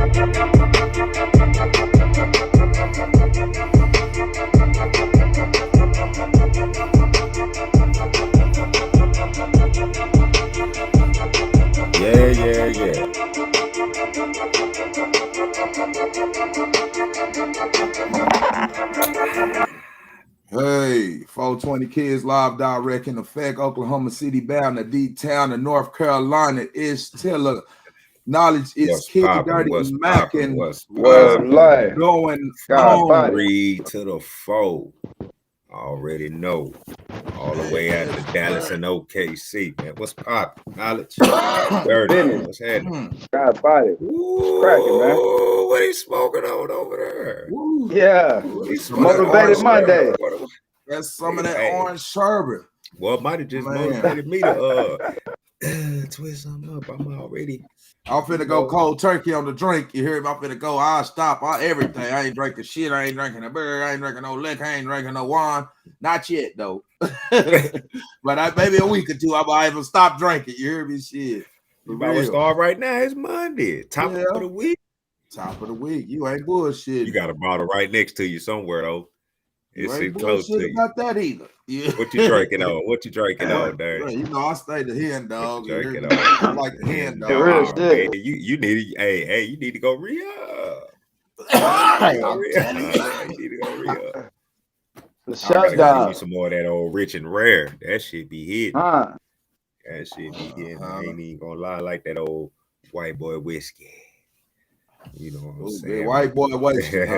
Yeah. Hey, 420 Kids live direct in effect, Oklahoma City bound to D-Town to North Carolina is Tiller. Knowledge is What's kid, poppin'? dirty What's Mac, poppin'? and What's what's poppin'? going God on? body. 3 to the 4. Already know. All the way out to Dallas and OKC, man. What's poppin'? Knowledge. Dirty. Business. What's happening? God body. Ooh, Cracking, man. what he smoking on over there? Woo. Yeah. What he Some of that smoking Motivated orange Monday. sherbet. That's some of that Hey. orange sherbet. Well, it might have just Man. motivated me to twist something up. I'm already. I'm finna go cold turkey on the drink. You hear me? I'm finna go. I'll stop everything. I ain't drinking shit. I ain't drinking a beer. I ain't drinking no liquor. I ain't drinking no wine. Not yet, though. But maybe a week or two, I might even stop drinking. You hear me? Shit. You about to start right now. It's Monday. Top of the week. Top of the week. You ain't bullshit. You got a bottle right next to you somewhere, though. It's close to you. About that either. Yeah. What you drinking on? What you drinking on, Darren? You know, I stay the hen dog. You drinking on? I like the hen dog. Man, you need to, you need to go re-up. You need to go re-up. The shutdown. Give me some more of that old rich and rare. That shit be hitting. That shit be hitting. I ain't even gonna lie, like that old white boy whiskey. You know what I'm saying? White boy wasted.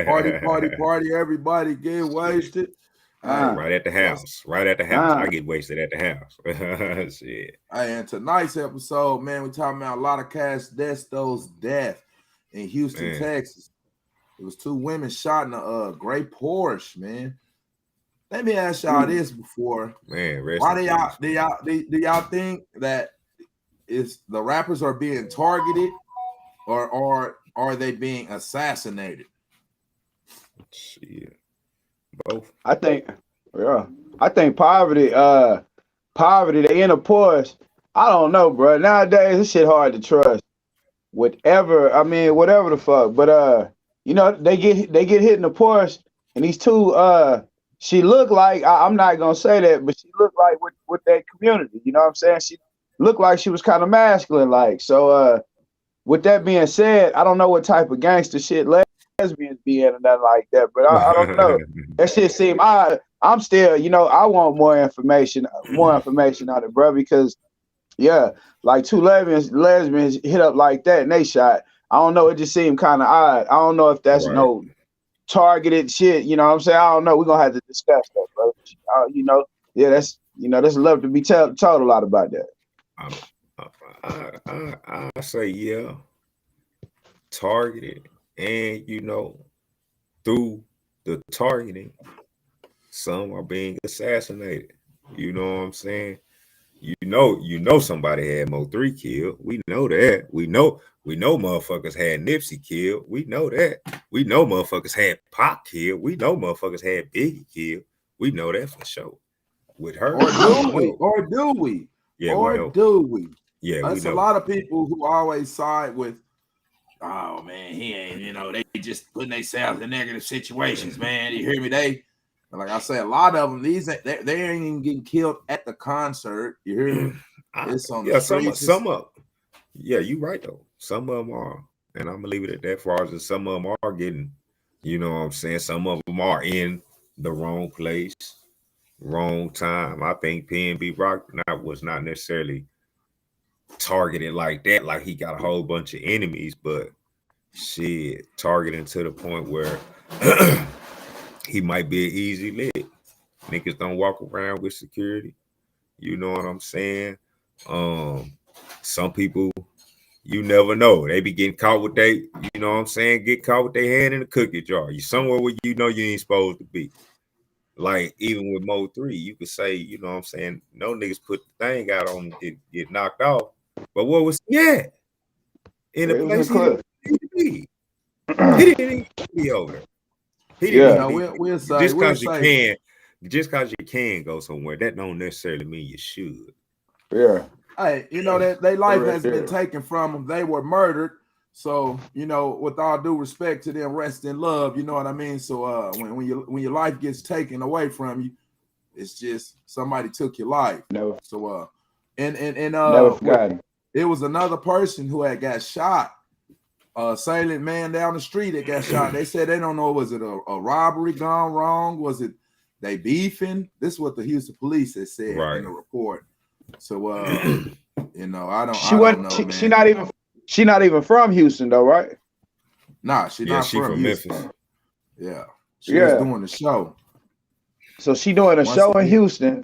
Party. Everybody get wasted. Right at the house. I get wasted at the house. Shit. Hey, and tonight's episode, man, we're talking about LottaCash Desto's death in Houston, Texas. It was 2 women shot in a gray Porsche, man. Let me ask y'all this before. Man, why do y'all think that is the rappers are being targeted or are they being assassinated? Shit. Both. I think poverty, they in a Porsche. I don't know, bro. Nowadays this shit hard to trust. Whatever the fuck. But you know, they get hit in the Porsche, and these 2 she looked like, I'm not gonna say that, but she looked like with that community. You know what I'm saying? She looked like she was kind of masculine, like. So with that being said, I don't know what type of gangster shit lesbians be in or nothing like that, but I don't know. That shit seem I'm still, you know, I want more information on it, bro, because like 2 lesbians hit up like that and they shot. I don't know, it just seemed kind of odd. I don't know if that's no targeted shit, you know what I'm saying? I don't know. We're gonna have to discuss that, bro. You know, that's, you know, there's love to be told a lot about that. I say targeted, and you know, through the targeting, some are being assassinated. You know what I'm saying? You know somebody had Mo3 killed. We know that. We know motherfuckers had Nipsey killed. We know that. We know motherfuckers had Pac killed. We know motherfuckers had Biggie killed. We know that for sure. With her, or do we? Yeah, do we? Yeah, there's a lot of people who always side with, oh man, he ain't, you know, they just putting themselves in negative situations, man. You hear me? Like I say, a lot of them, they ain't even getting killed at the concert. You hear me? It's on the streets. Some of them. Yeah, you right though. Some of them are, and I'm gonna leave it at that. Far as some of them are getting, you know what I'm saying. Some of them are in the wrong place, wrong time. I think PNB Rock was not necessarily targeted like that. Like he got a whole bunch of enemies, but shit, targeting to the point where he might be an easy lick. Niggas don't walk around with security. You know what I'm saying? Some people, you never know. They be getting caught with you know what I'm saying? Get caught with their hand in the cookie jar. You somewhere where you know you ain't supposed to be. Like even with Mo3, you could say, you know what I'm saying? No niggas put the thing out on get knocked off. But what was in the place he didn't need to be. He didn't need to be over there. He didn't we'll say, just because you can go somewhere, that don't necessarily mean you should. Yeah. Hey, you know that their life has been taken from them. They were murdered. So, you know, with all due respect to them, rest in love, you know what I mean? So when your life gets taken away from you, it's just somebody took your life. Never, So never forgotten. it was another person who had got shot. Salient man down the street that got shot. They said they don't know, was it a robbery gone wrong? Was it they beefing? This is what the Houston police has said in the report. So you know, I don't know, man. She not even from Houston though, right? Nah, she's not from Houston. Memphis. Yeah. She was doing the show. So she doing a show in Houston.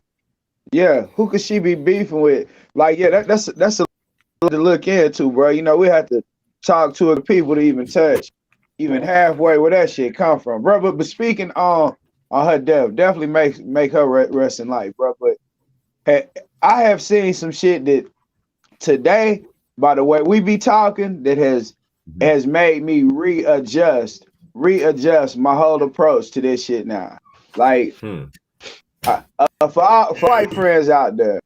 Yeah, who could she be beefing with? Like, yeah, that's a to look into, bro. You know, we have to talk to the people to even touch, even halfway where that shit come from, bro. But speaking on her death, definitely make her rest in life, bro. But hey, I have seen some shit that today, by the way we be talking, that has made me readjust my whole approach to this shit now. Like, for white friends out there,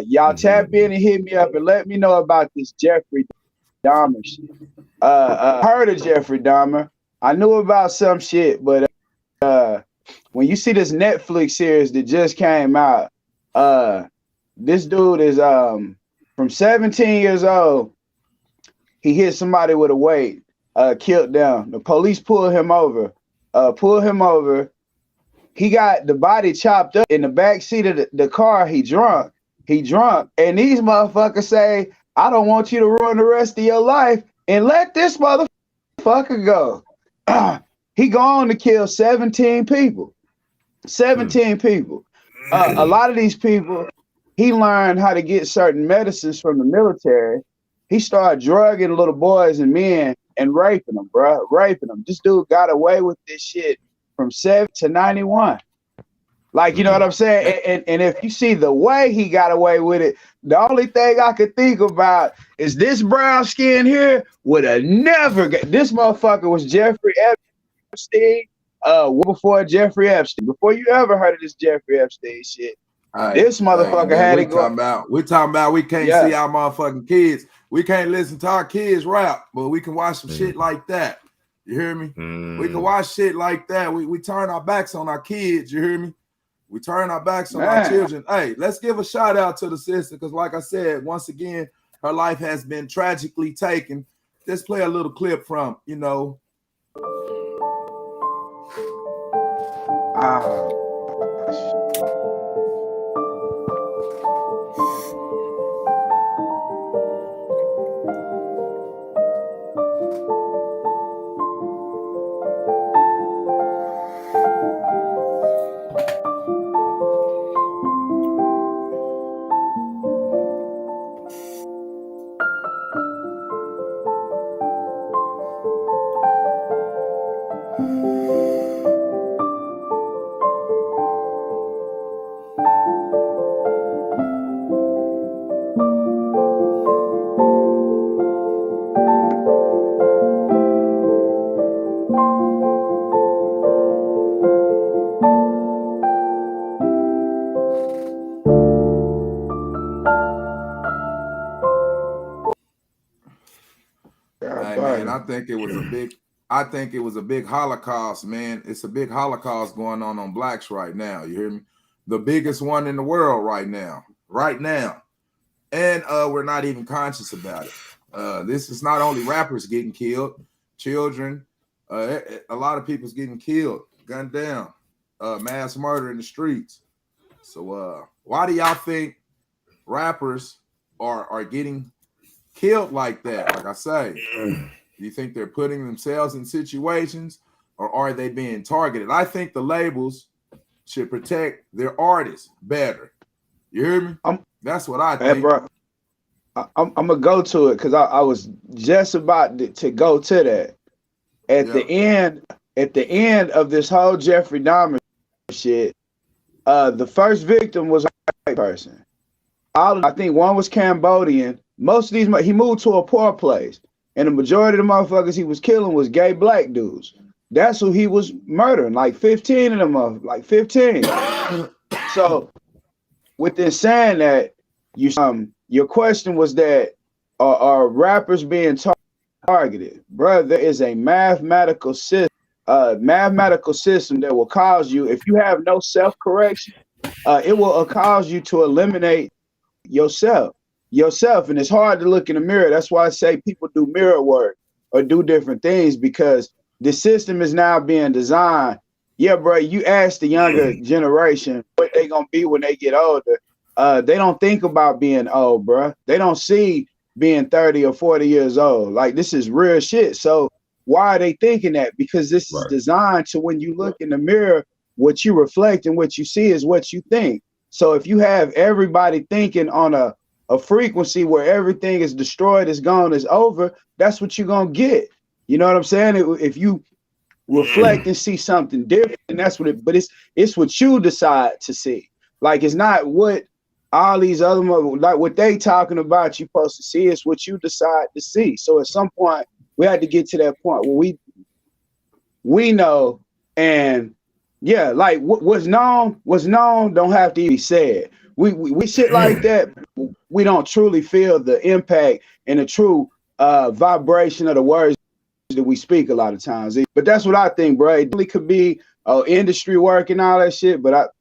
y'all tap in and hit me up and let me know about this Jeffrey Dahmer shit. Heard of Jeffrey Dahmer. I knew about some shit, but when you see this Netflix series that just came out, this dude is from 17 years old. He hit somebody with a weight, killed them. The police pulled him over. He got the body chopped up in the back seat of the car. He drunk. And these motherfuckers say, I don't want you to ruin the rest of your life and let this motherfucker go. He gone to kill 17 people. 17 people. A lot of these people, he learned how to get certain medicines from the military. He started drugging little boys and men and raping them, bro. Raping them. This dude got away with this shit from 7 to 91. Like, you know what I'm saying? And if you see the way he got away with it, the only thing I could think about is this brown skin here would have never got. This motherfucker was Jeffrey Epstein before Jeffrey Epstein. Before you ever heard of this Jeffrey Epstein shit. This motherfucker had it go. We're talking about we can't see our motherfucking kids. We can't listen to our kids rap, but we can watch some shit like that. You hear me? We can watch shit like that. We turn our backs on our kids. You hear me? We turn our backs on our children. Hey, let's give a shout out to the sister because, like I said, once again, her life has been tragically taken. Let's play a little clip from, you know. I think it was a big Holocaust, man. It's a big Holocaust going on blacks right now. You hear me? The biggest one in the world right now. And we're not even conscious about it. This is not only rappers getting killed, children, a lot of people's getting killed, gunned down, mass murder in the streets. So why do y'all think rappers are getting killed like that? Like I say, do you think they're putting themselves in situations or are they being targeted? I think the labels should protect their artists better. You hear me? That's what I think. Hey, bro, I'm going to go to it because I was just about to go to that. At the end of this whole Jeffrey Dahmer shit, the first victim was a white person. I think one was Cambodian. Most of these, he moved to a poor place. And the majority of the motherfuckers he was killing was gay black dudes. That's who he was murdering, like 15 of them, like 15. So, within saying that, your question was that are rappers being targeted? targeted, bro. There is a mathematical system that will cause you, if you have no self-correction, it will cause you to eliminate yourself. And it's hard to look in the mirror. That's why I say people do mirror work or do different things, because the system is now being designed. Yeah, bro, you ask the younger generation what they gonna be when they get older. They don't think about being old, bro. They don't see being 30 or 40 years old. Like, this is real shit. So why are they thinking that? Because this is designed to, when you look in the mirror, what you reflect and what you see is what you think. So if you have everybody thinking on a frequency where everything is destroyed, is gone, is over, that's what you're gonna get. You know what I'm saying? If you reflect and see something different, and that's what it, but it's what you decide to see. Like, it's not what all these other, like what they talking about you supposed to see. It's what you decide to see. So at some point we had to get to that point where we know, and yeah, like what's known don't have to be said. We shit like that, we don't truly feel the impact and the true vibration of the words that we speak a lot of times. But that's what I think, bro. It really could be industry work and all that shit, but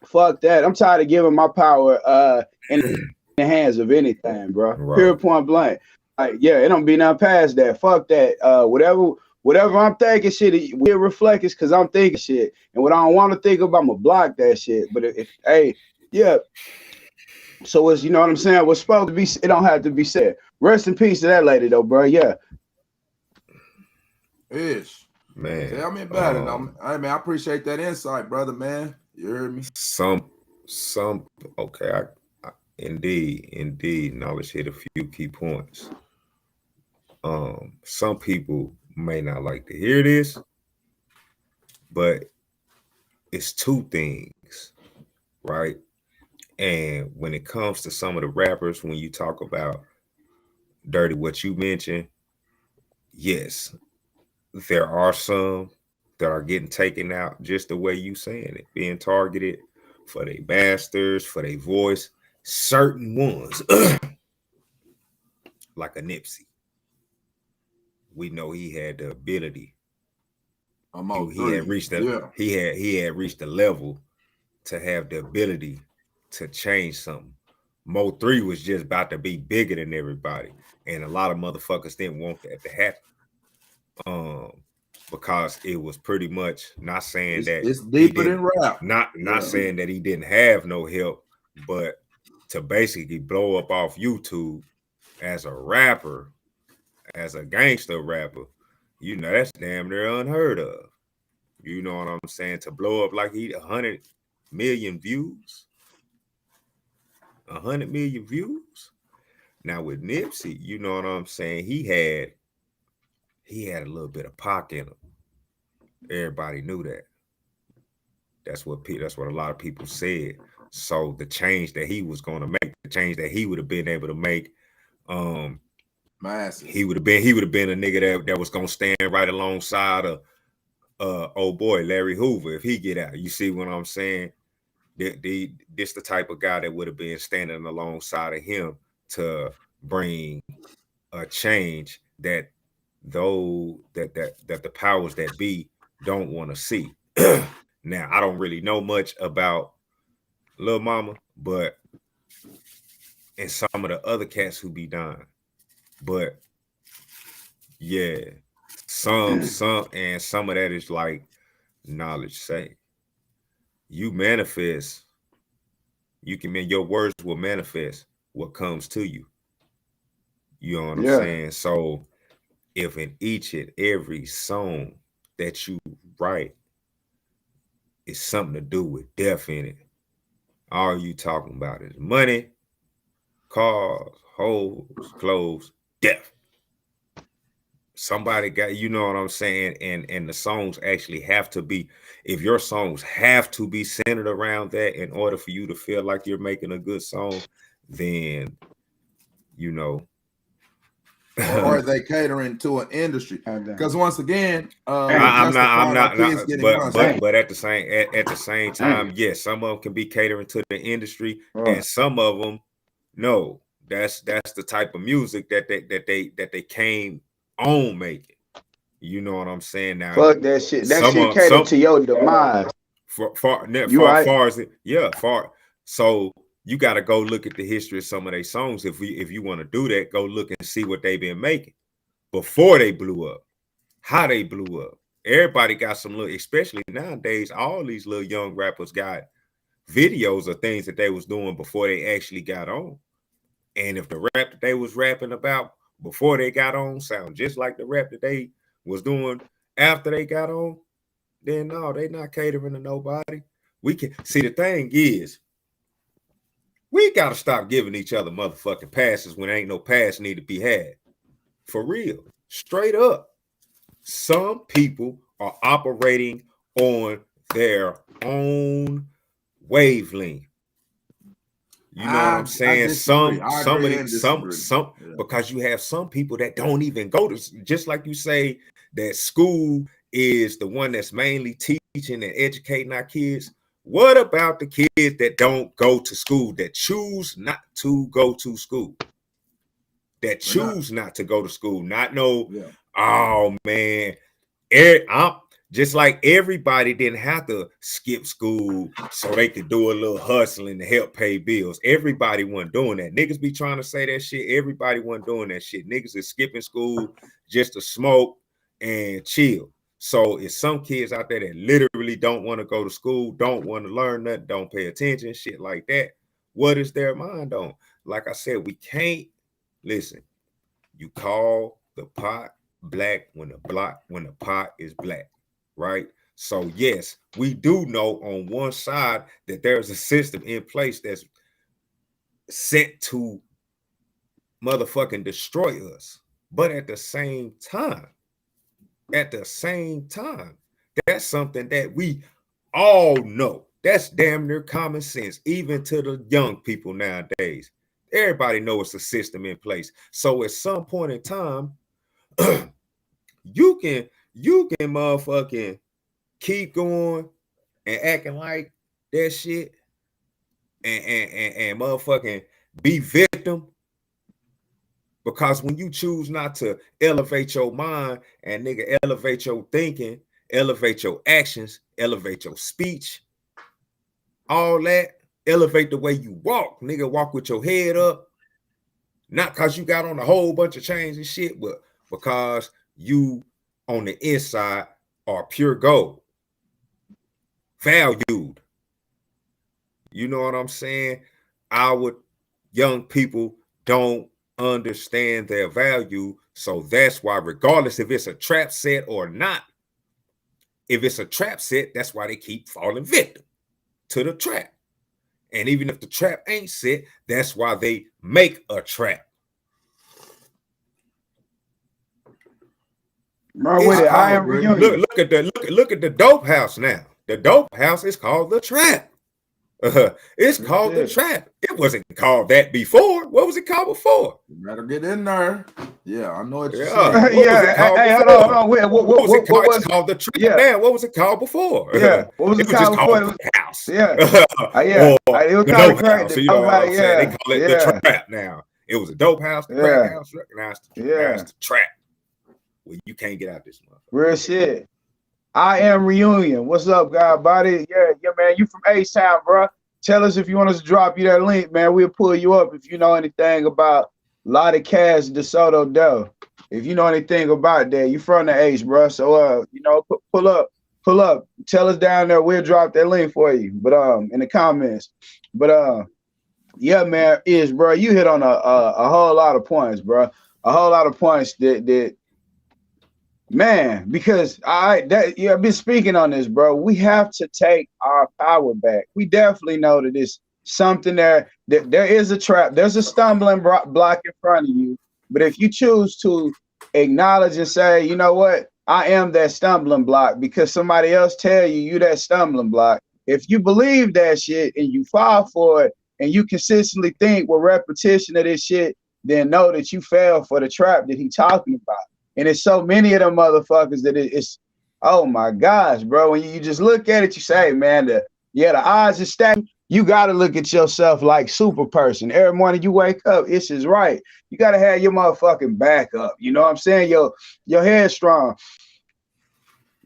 fuck that. I'm tired of giving my power in the hands of anything, bro. Pure point blank. Like, yeah, it don't be nothing past that. Fuck that. Whatever I'm thinking shit, it reflects because I'm thinking shit. And what I don't want to think about, I'm gonna block that shit. But if hey, yeah. So it's, you know what I'm saying? What's supposed to be, it don't have to be said. Rest in peace to that lady though, bro. Yeah. Ish. Man. Tell me about it. Hey man, I appreciate that insight, brother, man. You heard me? Okay. Indeed. Knowledge hit a few key points. Some people may not like to hear this, but it's two things, right? And when it comes to some of the rappers, when you talk about Dirty, what you mentioned, yes, there are some that are getting taken out just the way you saying it, being targeted for their masters, for their voice. Certain ones, like a Nipsey, we know he had the ability. He had reached the level to have the ability to change something. Mo 3 was just about to be bigger than everybody, and a lot of motherfuckers didn't want that to happen. Because it was pretty much not saying that it's deeper than rap. Not saying that he didn't have no help, but to basically blow up off YouTube as a rapper, as a gangster rapper, you know, that's damn near unheard of. You know what I'm saying? To blow up like he 100 million views. 100 million views. Now with Nipsey, you know what I'm saying? He had a little bit of Pac in him. Everybody knew that. That's what a lot of people said. So the change that he was going to make, the change that he would have been able to make, massive. He would have been a nigga that was going to stand right alongside of old boy Larry Hoover if he get out. You see what I'm saying? This the type of guy that would have been standing alongside of him to bring a change that the powers that be don't want to see. Now, I don't really know much about Lil Mama, but and some of the other cats who be dying. But yeah, some of that is like knowledge say. You manifest, your words will manifest what comes to you. You know what I'm saying? So if in each and every song that you write is something to do with death in it, all you talking about is money, cars, hoes, clothes, death. Somebody got, you know what I'm saying? And the songs actually have to be, if your songs have to be centered around that in order for you to feel like you're making a good song, then, you know. Or are they catering to an industry? Because once again, I'm not, but at the same time, yes, some of them can be catering to the industry, and some of them, no. That's the type of music that they came own making. You know what I'm saying? Now, fuck that shit. That shit catered some to your demise. You right? far as it, yeah, far. So you got to go look at the history of some of their songs. If you want to do that, go look and see what they've been making before they blew up, how they blew up. Everybody got some little, especially nowadays, all these little young rappers got videos of things that they was doing before they actually got on. And if the rap that they was rapping about before they got on sound just like the rap that they was doing after they got on, then no, they not catering to nobody. We can see, the thing is, we gotta stop giving each other motherfucking passes when ain't no pass need to be had. For real. Straight up. Some people are operating on their own wavelength. You know what I'm saying? Some because you have some people that don't even go to, just like you say that school is the one that's mainly teaching and educating our kids. What about the kids that don't go to school, that choose not to go to school? That choose not to go to school, oh man, I'm just like everybody didn't have to skip school so they could do a little hustling to help pay bills. Everybody wasn't doing that. Niggas be trying to say that shit. Everybody wasn't doing that shit. Niggas is skipping school just to smoke and chill. So it's some kids out there that literally don't want to go to school, don't want to learn nothing, don't pay attention, shit like that. What is their mind on? Like I said, we can't listen. You call the pot black when the pot is black, right? So yes, we do know on one side that there's a system in place that's set to motherfucking destroy us. But at the same time, that's something that we all know. That's damn near common sense, even to the young people nowadays. Everybody knows it's a system in place. So at some point in time, you can motherfucking keep going and acting like that shit and motherfucking be victim. Because when you choose not to elevate your mind and nigga elevate your thinking, elevate your actions, elevate your speech, all that, elevate the way you walk, nigga, walk with your head up, not because you got on a whole bunch of chains and shit, but because you on the inside are pure gold, valued. You know what I'm saying? Our young people don't understand their value, so that's why, regardless if it's a trap set or not, if it's a trap set, that's why they keep falling victim to the trap. And even if the trap ain't set, that's why they make a trap. Look at the dope house now. The dope house is called the trap. It's called the trap. It wasn't called that before. What was it called before? You better get in there. Yeah, I know what you're saying. What was it called before? Hold on. What was it called? It's called the trap. Yeah. Man, what was it called before? Yeah, what was it called before? The house. Yeah, it was kind of crazy. So you know what I'm saying? They call it the trap now. It was a dope house. The crack house recognized the trap. Well, you can't get out this month. Real shit. I am Reunion. What's up, God body? Yeah, man. You from H-Town, bro. Tell us if you want us to drop you that link, man. We'll pull you up if you know anything about LottaCash Desto. If you know anything about that, you from the H, bro. So pull up. Tell us down there. We'll drop that link for you. But in the comments. But yeah, man, bro. You hit on a whole lot of points, bro. A whole lot of points that man, because I've been speaking on this, bro. We have to take our power back. We definitely know that it's something that there is a trap. There's a stumbling block in front of you. But if you choose to acknowledge and say, you know what, I am that stumbling block because somebody else tell you that stumbling block. If you believe that shit and you fall for it and you consistently think with repetition of this shit, then know that you fell for the trap that he talking about. And it's so many of them motherfuckers that it's, oh my gosh, bro. When you just look at it, you say, man, the odds are stacked. You gotta look at yourself like super person. Every morning you wake up, it's just right. You gotta have your motherfucking back up. You know what I'm saying? Your head strong.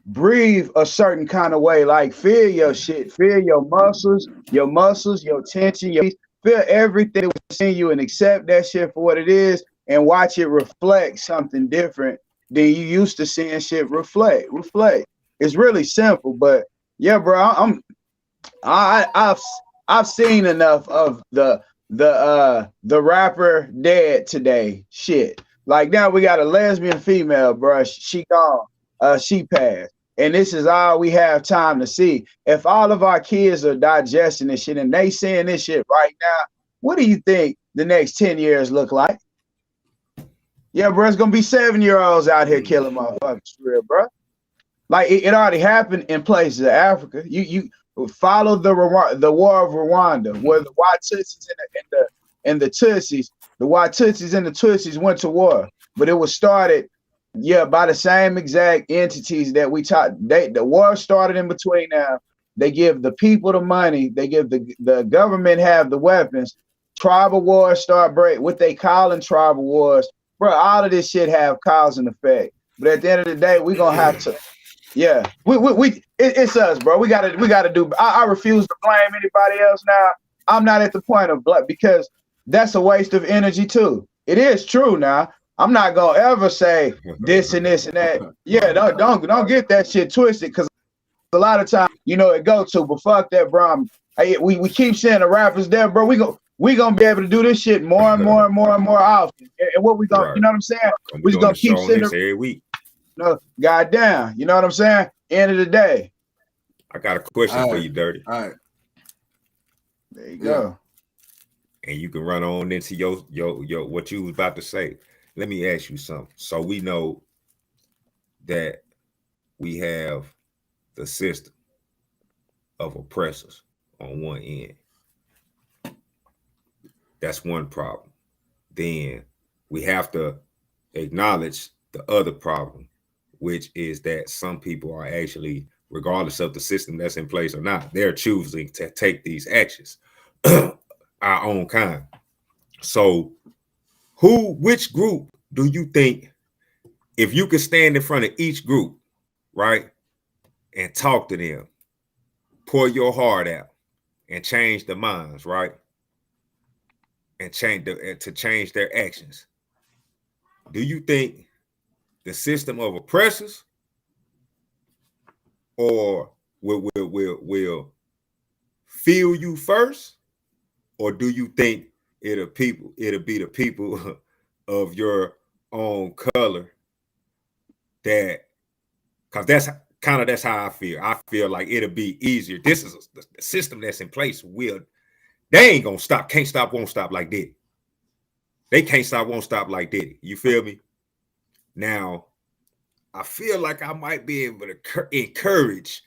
Breathe a certain kind of way, like feel your shit, feel your muscles, your tension, feel everything within you and accept that shit for what it is and watch it reflect something different than you used to seeing shit reflect. It's really simple, but yeah, bro, I've seen enough of the rapper dead today. Shit. Like now we got a lesbian female, bro. She gone. She passed. And this is all we have time to see. If all of our kids are digesting this shit and they seeing this shit right now, what do you think the next 10 years look like? Yeah, bro, it's gonna be 7-year-olds out here killing motherfuckers for real, bro. Like it already happened in places of Africa. You follow the war of Rwanda, where the Watusis and the Tutsis, the Watusis and the Tutsis went to war, but it was started, by the same exact entities that we taught. The war started in between now. They give the people the money. They give the government have the weapons. Tribal wars start what they calling tribal wars, bro. All of this shit have cause and effect. But at the end of the day, we gonna have to. Yeah, it's us, bro. We gotta do. I refuse to blame anybody else now. I'm not at the point of because that's a waste of energy too. It is true now. I'm not gonna ever say this and this and that. Yeah, don't get that shit twisted, because a lot of times, it go to. But fuck that, bro. We keep saying the rappers there, bro. We gonna be able to do this shit more and more and more and more often. And what we gonna, Right. You know what I'm saying? We just gonna keep sitting every week. Goddamn, you know what I'm saying? End of the day. I got a question for you, Dirty. All right. There you go. And you can run on into your what you was about to say. Let me ask you something. So we know that we have the system of oppressors on one end. That's one problem. Then we have to acknowledge the other problem, which is that some people are actually, regardless of the system that's in place or not, they're choosing to take these actions, our own kind. So which group do you think, if you could stand in front of each group, right, and talk to them, pour your heart out and change the minds, right, and change their actions, do you think the system of oppressors or will feel you first, or do you think it'll be the people of your own color that, because that's how I feel. I feel like it'll be easier. This is the system that's in place. They ain't gonna stop, can't stop, won't stop like Diddy. They can't stop, won't stop like Diddy. You feel me? Now, I feel like I might be able to encourage.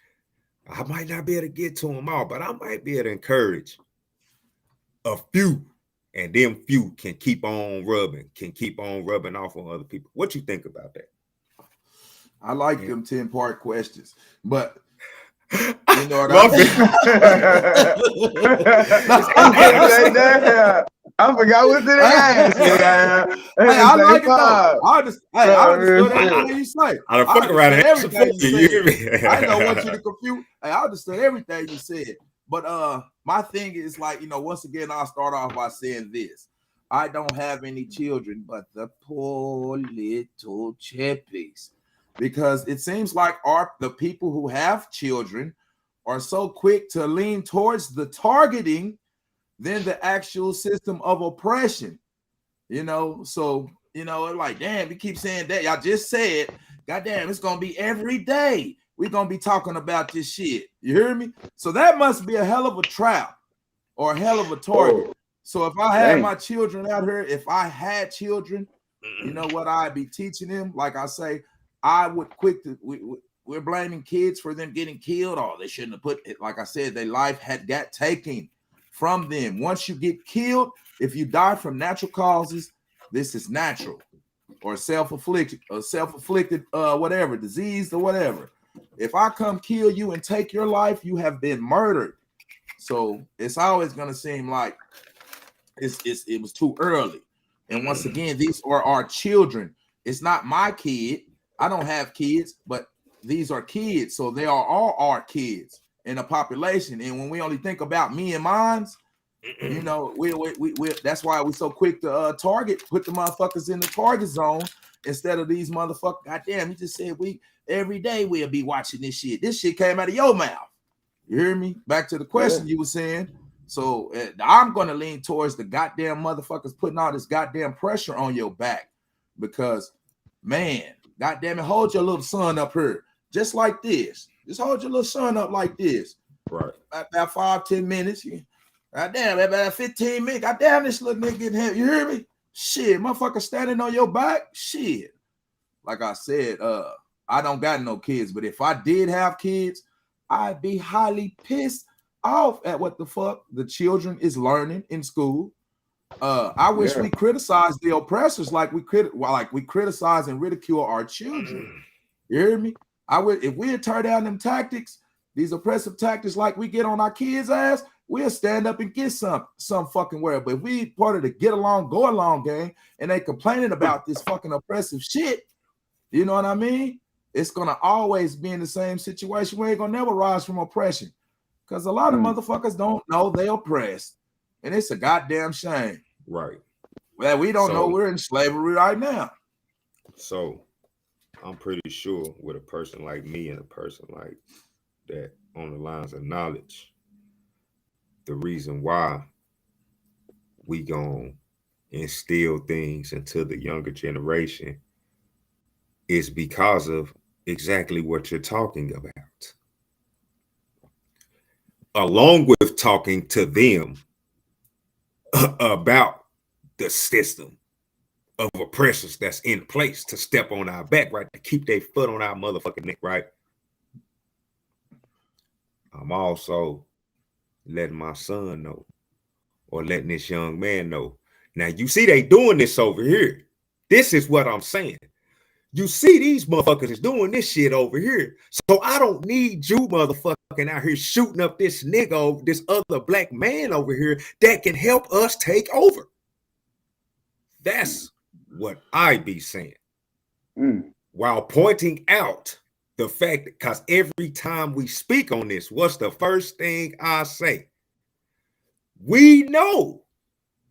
I might not be able to get to them all, but I might be able to encourage a few, and them few can keep on rubbing off on other people. What you think about that? I like them 10-part questions, but you know what I mean? I forgot what did I ask. I like it though. I understood everything you say. I fuck around and everything you said. I don't want you to confuse. I understood everything you said. But my thing is, like, once again, I'll start off by saying this. I don't have any children, but the poor little chippies. Because it seems like the people who have children are so quick to lean towards the targeting than the actual system of oppression. So, like, damn, we keep saying that. Y'all just said, goddamn, it's going to be every day. We're going to be talking about this shit. You hear me? So that must be a hell of a trap or a hell of a target. So if I had my children out here, if I had children, you know what I'd be teaching them? Like I say, I would we're blaming kids for them getting killed. Oh, they shouldn't have put it. Like I said, their life got taken from them. Once you get killed, if you die from natural causes, this is natural or self-inflicted, whatever, disease or whatever. If I come kill you and take your life, you have been murdered. So it's always gonna seem like it was too early. And once again, these are our children. It's not my kid. I don't have kids, but these are kids. So they are all our kids in the population. And when we only think about me and mine's, you know, we that's why we're so quick to put the motherfuckers in the target zone instead of these motherfuckers. Goddamn, you just said every day we'll be watching this shit. This shit came out of your mouth. You hear me? Back to the question you were saying. So I'm going to lean towards the goddamn motherfuckers putting all this goddamn pressure on your back because, man, goddamn it, hold your little son up here just like this. Just hold your little son up like this. Right. About 5-10 minutes. Goddamn, about 15 minutes. Goddamn, this little nigga getting heavy. You hear me? Shit, motherfucker standing on your back. Shit. Like I said, I don't got no kids, but if I did have kids, I'd be highly pissed off at what the fuck the children is learning in school. I wish we criticized the oppressors like we criticize and ridicule our children. You hear me? If we had turned down them tactics, these oppressive tactics like we get on our kids' ass, we'll stand up and get some fucking word. But if we part of the get along, go along gang, and they complaining about this fucking oppressive shit, you know what I mean? It's gonna always be in the same situation. We ain't gonna never rise from oppression. Because a lot of motherfuckers don't know they oppressed. And it's a goddamn shame. Right. Well, we don't know we're in slavery right now. So I'm pretty sure with a person like me and a person like that on the lines of knowledge, the reason why we gonna instill things into the younger generation is because of exactly what you're talking about. Along with talking to them about the system of oppressors that's in place to step on our back, right? To keep their foot on our motherfucking neck, right? I'm also letting my son know or letting this young man know. Now, you see they doing this over here. This is what I'm saying. You see these motherfuckers is doing this shit over here. So I don't need you motherfucking out here shooting up this nigga over this other black man over here that can help us take over. That's what I be saying. While pointing out the fact that, because every time we speak on this, what's the first thing I say? We know.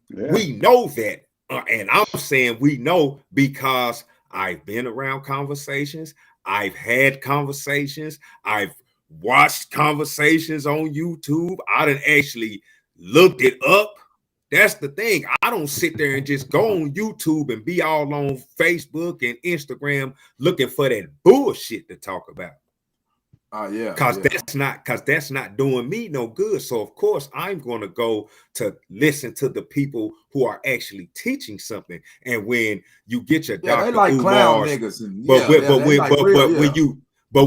We know that. And I'm saying we know because I've been around conversations. I've had conversations. I've watched conversations on YouTube. I done actually looked it up. That's the thing. I don't sit there and just go on YouTube and be all on Facebook and Instagram looking for that bullshit to talk about. Because that's not doing me no good. So of course I'm going to go to listen to the people who are actually teaching something. And when you get your Dr. They like Umar's, clown niggas, and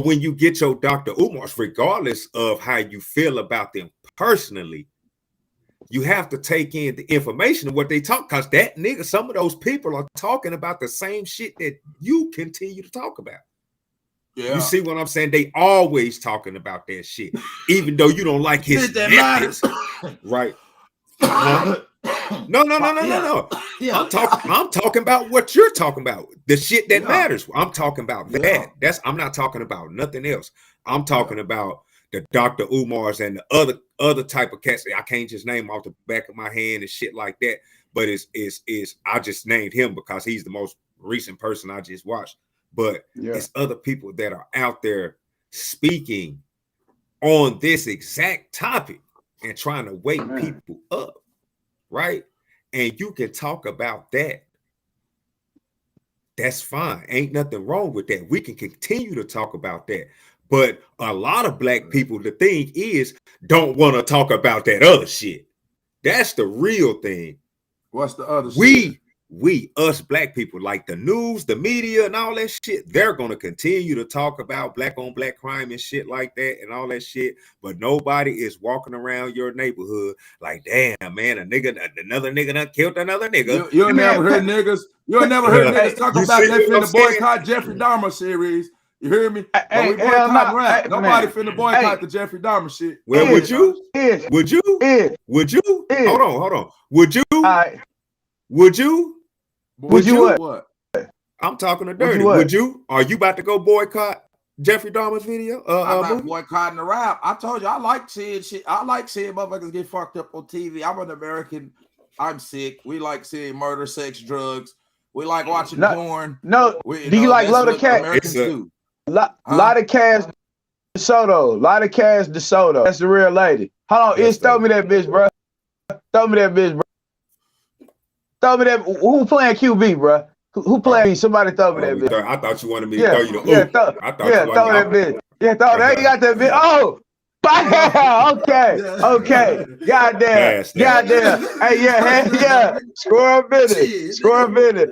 when you get your Dr. Umar's, regardless of how you feel about them personally, you have to take in the information of what they talk, because that nigga, some of those people are talking about the same shit that you continue to talk about. You see what I'm saying? They always talking about that shit, even though you don't like his methods, right? No. Yeah. I'm talking about what you're talking about, the shit that matters. I'm talking about that. I'm not talking about nothing else. I'm talking about the Dr. Umar's and the other type of cats. I can't just name off the back of my hand and shit like that. But it's I just named him because he's the most recent person I just watched. But it's other people that are out there speaking on this exact topic and trying to wake people up, right? And you can talk about that. That's fine. Ain't nothing wrong with that. We can continue to talk about that. But a lot of black people, the thing is, don't want to talk about that other shit. That's the real thing. What's the other shit? Us black people, like the news, the media, and all that shit, they're going to continue to talk about black on black crime and shit like that and all that shit. But nobody is walking around your neighborhood like, damn, man, another nigga done killed another nigga. You'll never hear niggas. You'll never hear niggas talk about that in the boycott Jeffrey Dahmer series. You hear me? But we hell boycotting no. rap. Hey, Nobody man. finna boycott the Jeffrey Dahmer shit. Well, would you? Would you? Yeah. Hold on. Would you? Right. Would you? Would you what? I'm talking to Dirty. Would you? Are you about to go boycott Jeffrey Dahmer's video? I'm not boycotting the rap. I told you I like seeing shit. I like seeing motherfuckers get fucked up on TV. I'm an American. I'm sick. We like seeing murder, sex, drugs. We like watching porn. No. Do you like LottaCash? LottaCash Desto. LottaCash Desto. That's the real lady. Hold on. Throw me that bitch, bro. Throw me that bitch, bro. Throw me that. Who playing QB, bro? Who playing? Somebody throw me that bitch. I thought you wanted me to throw you the throw that bitch. Yeah, throw that. You got that bitch. Oh, okay. Goddamn. Hey, yeah. Score a minute.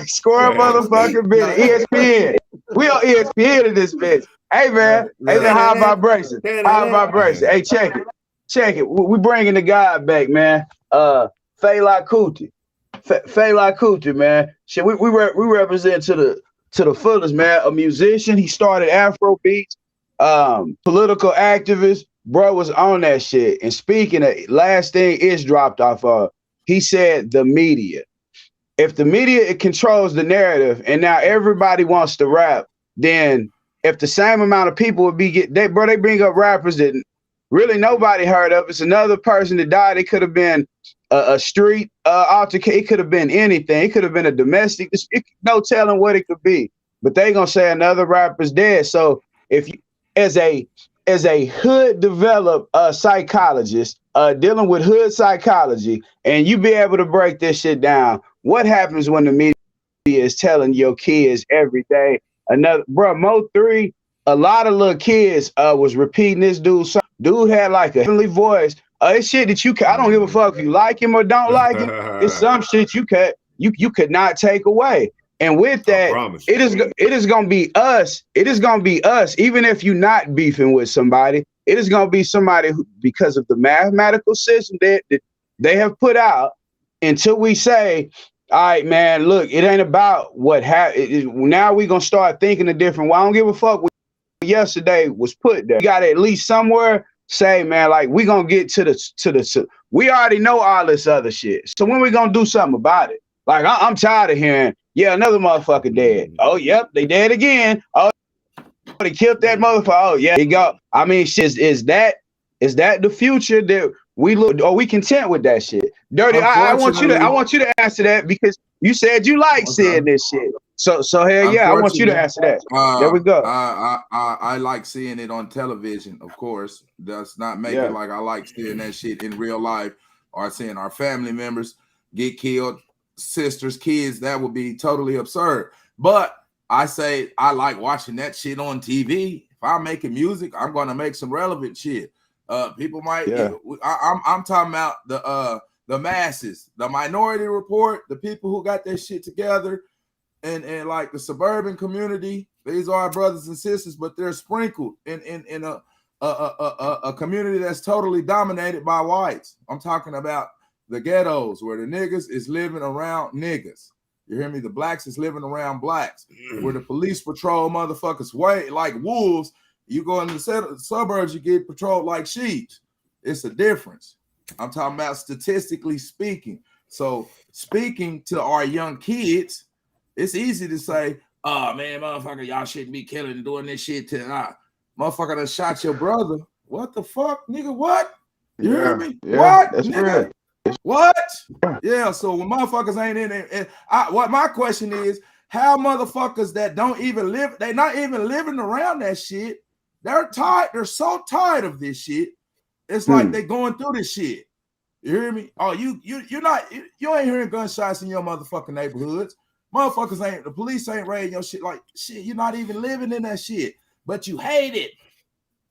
Score a motherfucking minute. ESPN. We on ESPN in this bitch. Hey, man. High vibration. Hey, check it. We bringing the guy back, man. Fela Kuti, man. Shit, we represent to the fullest, man. A musician. He started Afro beats. Political activist. Bro was on that shit. And speaking of, last thing is dropped off of. He said the media. If the media it controls the narrative, and now everybody wants to rap, then if the same amount of people would be they bring up rappers that really nobody heard of. It's another person that died. It could have been a street altercation. It could have been anything. It could have been a domestic. No telling what it could be. But they gonna say another rapper's dead. So if you, as a hood developed psychologist dealing with hood psychology, and you be able to break this shit down, what happens when the media is telling your kids every day another Mo 3? A lot of little kids was repeating this dude's song. Dude had like a heavenly voice. It's shit that I don't give a fuck if you like him or don't like him. It's some shit you could not take away. And with that, it is gonna be us. It is gonna be us. Even if you're not beefing with somebody, it is gonna be somebody who, because of the mathematical system that they have put out, until we say, all right, man, look, it ain't about what happened. Now we gonna start thinking a different way. I don't give a fuck what yesterday was put there. You got to at least somewhere say, man, like we gonna get to the. We already know all this other shit. So when we gonna do something about it? Like I'm tired of hearing, yeah, another motherfucker dead. Oh, yep, they dead again. Oh, they killed that motherfucker. Oh, yeah, he go. I mean, shit, is that the future that we look? Are we content with that shit? Dirty, I want you to answer that, because you said you like seeing this shit. So hell yeah, I want you to answer that. There we go. I like seeing it on television, of course. Does not make it like I like seeing that shit in real life, or seeing our family members get killed, sisters, kids. That would be totally absurd. But I say I like watching that shit on TV. If I'm making music, I'm gonna make some relevant shit. People might. I'm talking about the masses, the Minority Report, the people who got their shit together. And like the suburban community, these are our brothers and sisters, but they're sprinkled in a community that's totally dominated by whites. I'm talking about the ghettos, where the niggas is living around niggas. You hear me? The blacks is living around blacks. Where the police patrol motherfuckers way like wolves. You go in the suburbs, you get patrolled like sheep. It's a difference. I'm talking about statistically speaking. So speaking to our young kids, it's easy to say, oh, man, motherfucker, y'all shouldn't be killing and doing this shit to motherfucker that shot your brother. What the fuck, nigga? What? You hear me? What? That's nigga? Real. What? Yeah, so when motherfuckers ain't in it, what my question is, how motherfuckers that don't even live, they not even living around that shit, they're tired, they're so tired of this shit. It's like they going through this shit. You hear me? Oh, you ain't hearing gunshots in your motherfucking neighborhoods. Motherfuckers ain't, the police ain't raiding your shit. Like, shit, you're not even living in that shit, but you hate it.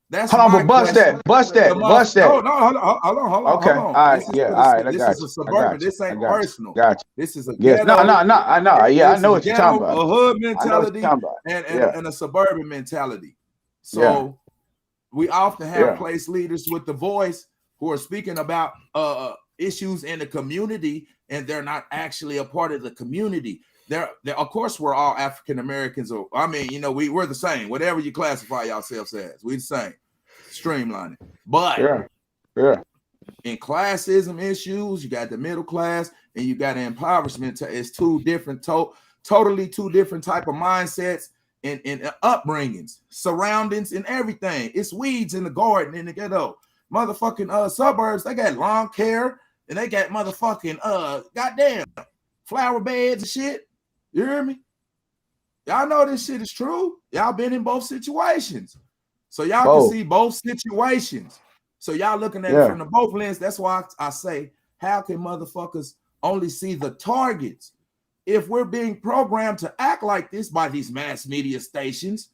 That's hold on, but bust that. No, hold on. Okay, all right, all right. This is a suburban. This ain't personal. Gotcha. This is a ghetto. No, I know. Yeah, I know what you're talking about. A hood mentality and a suburban mentality. So we often have place leaders with the voice who are speaking about issues in the community, and they're not actually a part of the community. There, of course, we're all African Americans. Or I mean, you know, we're the same. Whatever you classify yourselves as, we the same. Streamline it. But in classism issues, you got the middle class and you got impoverishment. It's two different, totally two different type of mindsets and upbringings, surroundings, and everything. It's weeds in the garden in the ghetto. Motherfucking suburbs, they got lawn care and they got motherfucking goddamn flower beds and shit. You hear me? Y'all know this shit is true. Y'all been in both situations. So y'all can see both situations. So y'all looking at it from the both lens. That's why I say, how can motherfuckers only see the targets if we're being programmed to act like this by these mass media stations?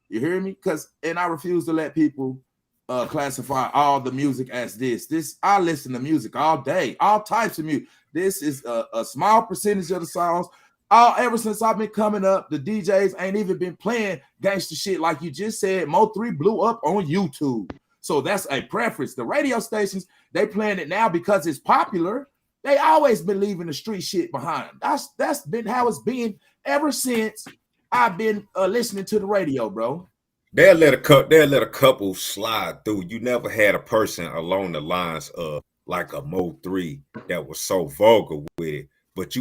You hear me? And I refuse to let people classify all the music as this. I listen to music all day, all types of music. This is a small percentage of the songs. Ever since I've been coming up, the DJs ain't even been playing gangster shit like you just said. Mo3 blew up on YouTube. So that's a preference. The radio stations, they playing it now because it's popular. They always been leaving the street shit behind. That's been how it's been ever since I've been listening to the radio, bro. They'll let a couple slide through. You never had a person along the lines of like a Mo3 that was so vulgar with it. But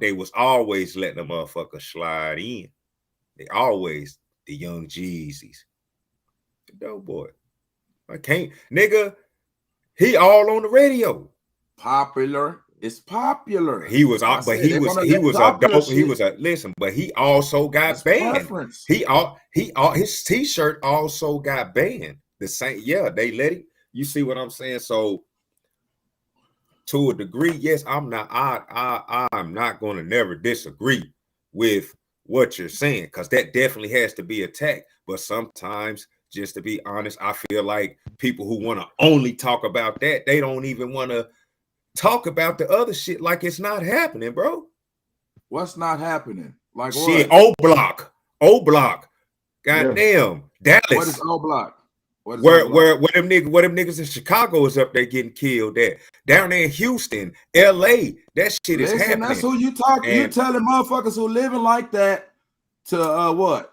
they was always letting the motherfucker slide in. They always, the young Jeezys. The dope boy. I can't, nigga, he all on the radio. Popular. It's popular. He was out, but he was a dope. He was a listen, but he also got banned. Preference. His t-shirt also got banned. The same, they let him. You see what I'm saying? So to a degree, yes, I'm not going to never disagree with what you're saying, because that definitely has to be attacked. But sometimes, just to be honest, I feel like people who want to only talk about that, they don't even want to talk about the other shit like it's not happening, bro. What's not happening? Like shit, what? O Block. Goddamn, Dallas. What is O Block? Where them niggas in Chicago is up there getting killed at. Down there in Houston, LA, that shit is happening. That's who you talking. You telling motherfuckers who living like that to what?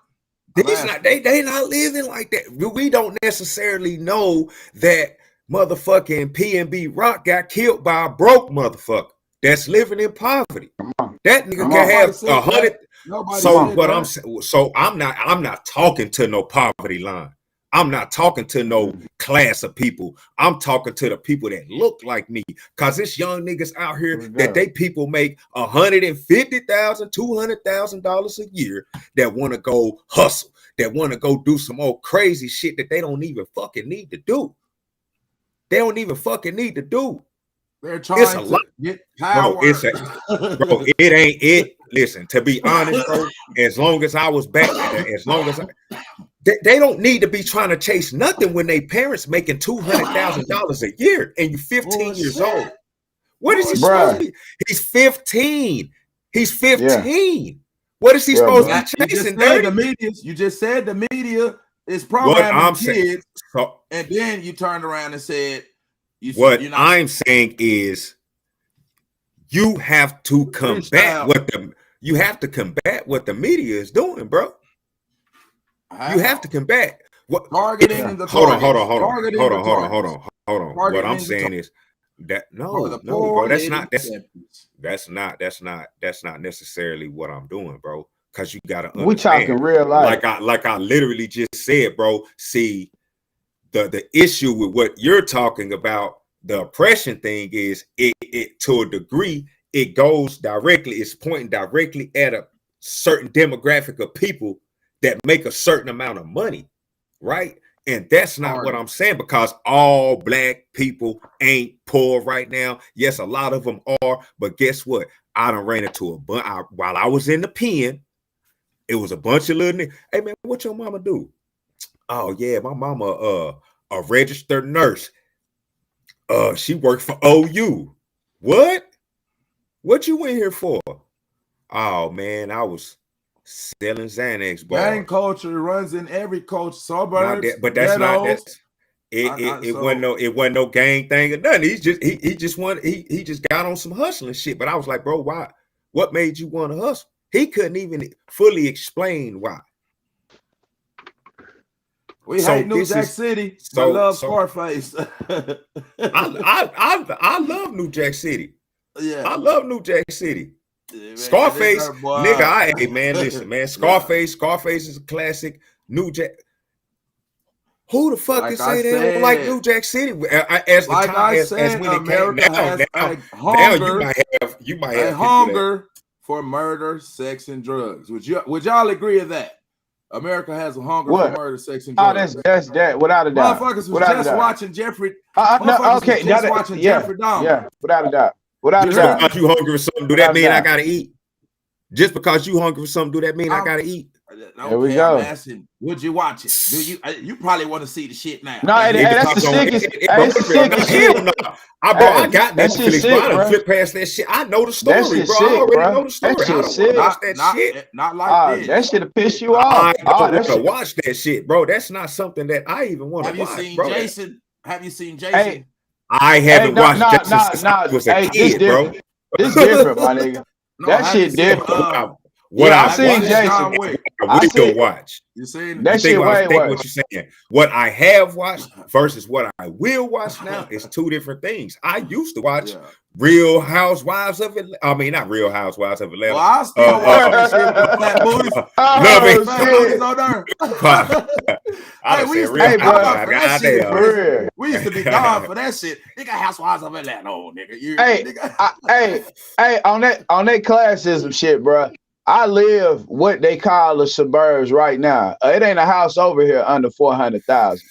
They not living like that. We don't necessarily know that motherfucking PNB Rock got killed by a broke motherfucker that's living in poverty. That nigga can have 100. So I'm not talking to no poverty line. I'm not talking to no class of people. I'm talking to the people that look like me. Cause it's young niggas out here that they people make $150,000, $200,000 a year that want to go hustle, that want to go do some old crazy shit that they don't even fucking need to do. They don't even fucking need to do. They're trying to get power. Bro, it ain't it. Listen, to be honest, bro, as long as I was back, they don't need to be trying to chase nothing when they parents making $200,000 a year and you're 15 years old. What is he supposed to be? He's 15. He's 15. Yeah. What is he supposed to be chasing? You just said the media is programming kids, and then you turned around and said, I'm saying is you have to combat what the media is doing, bro. You have to combat what targeting the hold on. What I'm saying is that bro, that's not necessarily what I'm doing, bro. Because you gotta understand. We talking real life. Like I literally just said, bro. See, the issue with what you're talking about, the oppression thing is it to a degree, it goes directly, it's pointing directly at a certain demographic of people that make a certain amount of money, right? And that's not what I'm saying, because all black people ain't poor right now. Yes, a lot of them are, but guess what? I done ran into a bunch while I was in the pen. It was a bunch of little niggas. Hey man, what your mama do? Oh yeah, my mama a registered nurse. She worked for OU. What you in here for? Oh man, I was selling Xanax. Gang culture runs in every culture, suburbs. But that's not that. It wasn't no gang thing or nothing. He just got on some hustling shit. But I was like, bro, why What made you want to hustle? He couldn't even fully explain why. We hate New Jack City, but love Scarface. I love New Jack City. Yeah, I love New Jack City. Yeah, Scarface, nigga. Hey man, listen, man. Scarface is a classic. New Jack. Who the fuck can say they don't like New Jack City? As when America it came now, you might have hunger for murder, sex, and drugs. Would y'all agree with that? America has a hunger for murder, sex, and drugs. Oh, that's that, without a doubt. Motherfuckers was just watching Jeffrey. Okay, just watching Jeffrey Dahmer. Yeah, without a doubt. Without a doubt. Just because you hungry for something, do that mean I gotta eat? Just because you hungry for something, do that mean I gotta eat? Okay, there we go. I'm asking, would you watch it? Do you? You probably want to see the shit now. No, that's the sickest. I got Netflix, bro. I done flip past that shit. I know the story, bro. I already know the story. I don't want to watch that shit. Not like this. That shit'll piss you off. I don't want to watch that shit, bro. That's not something that I even want to watch. Have you seen Jason? I haven't watched Jason since I was a kid, bro. It's different, my nigga. That shit different. What I've seen Jason, I will watch. You saying that shit way worse. What you're saying? What I have watched versus what I will watch now is two different things. I used to watch Real Housewives of Atlanta. I mean, not Real Housewives of Atlanta. Well, I still watch that shit with flat booties. We used to be gone for that shit. They got Housewives of Atlanta, nigga. Hey, on that classism shit, bro. I live what they call the suburbs right now. It ain't a house over here under 400,000.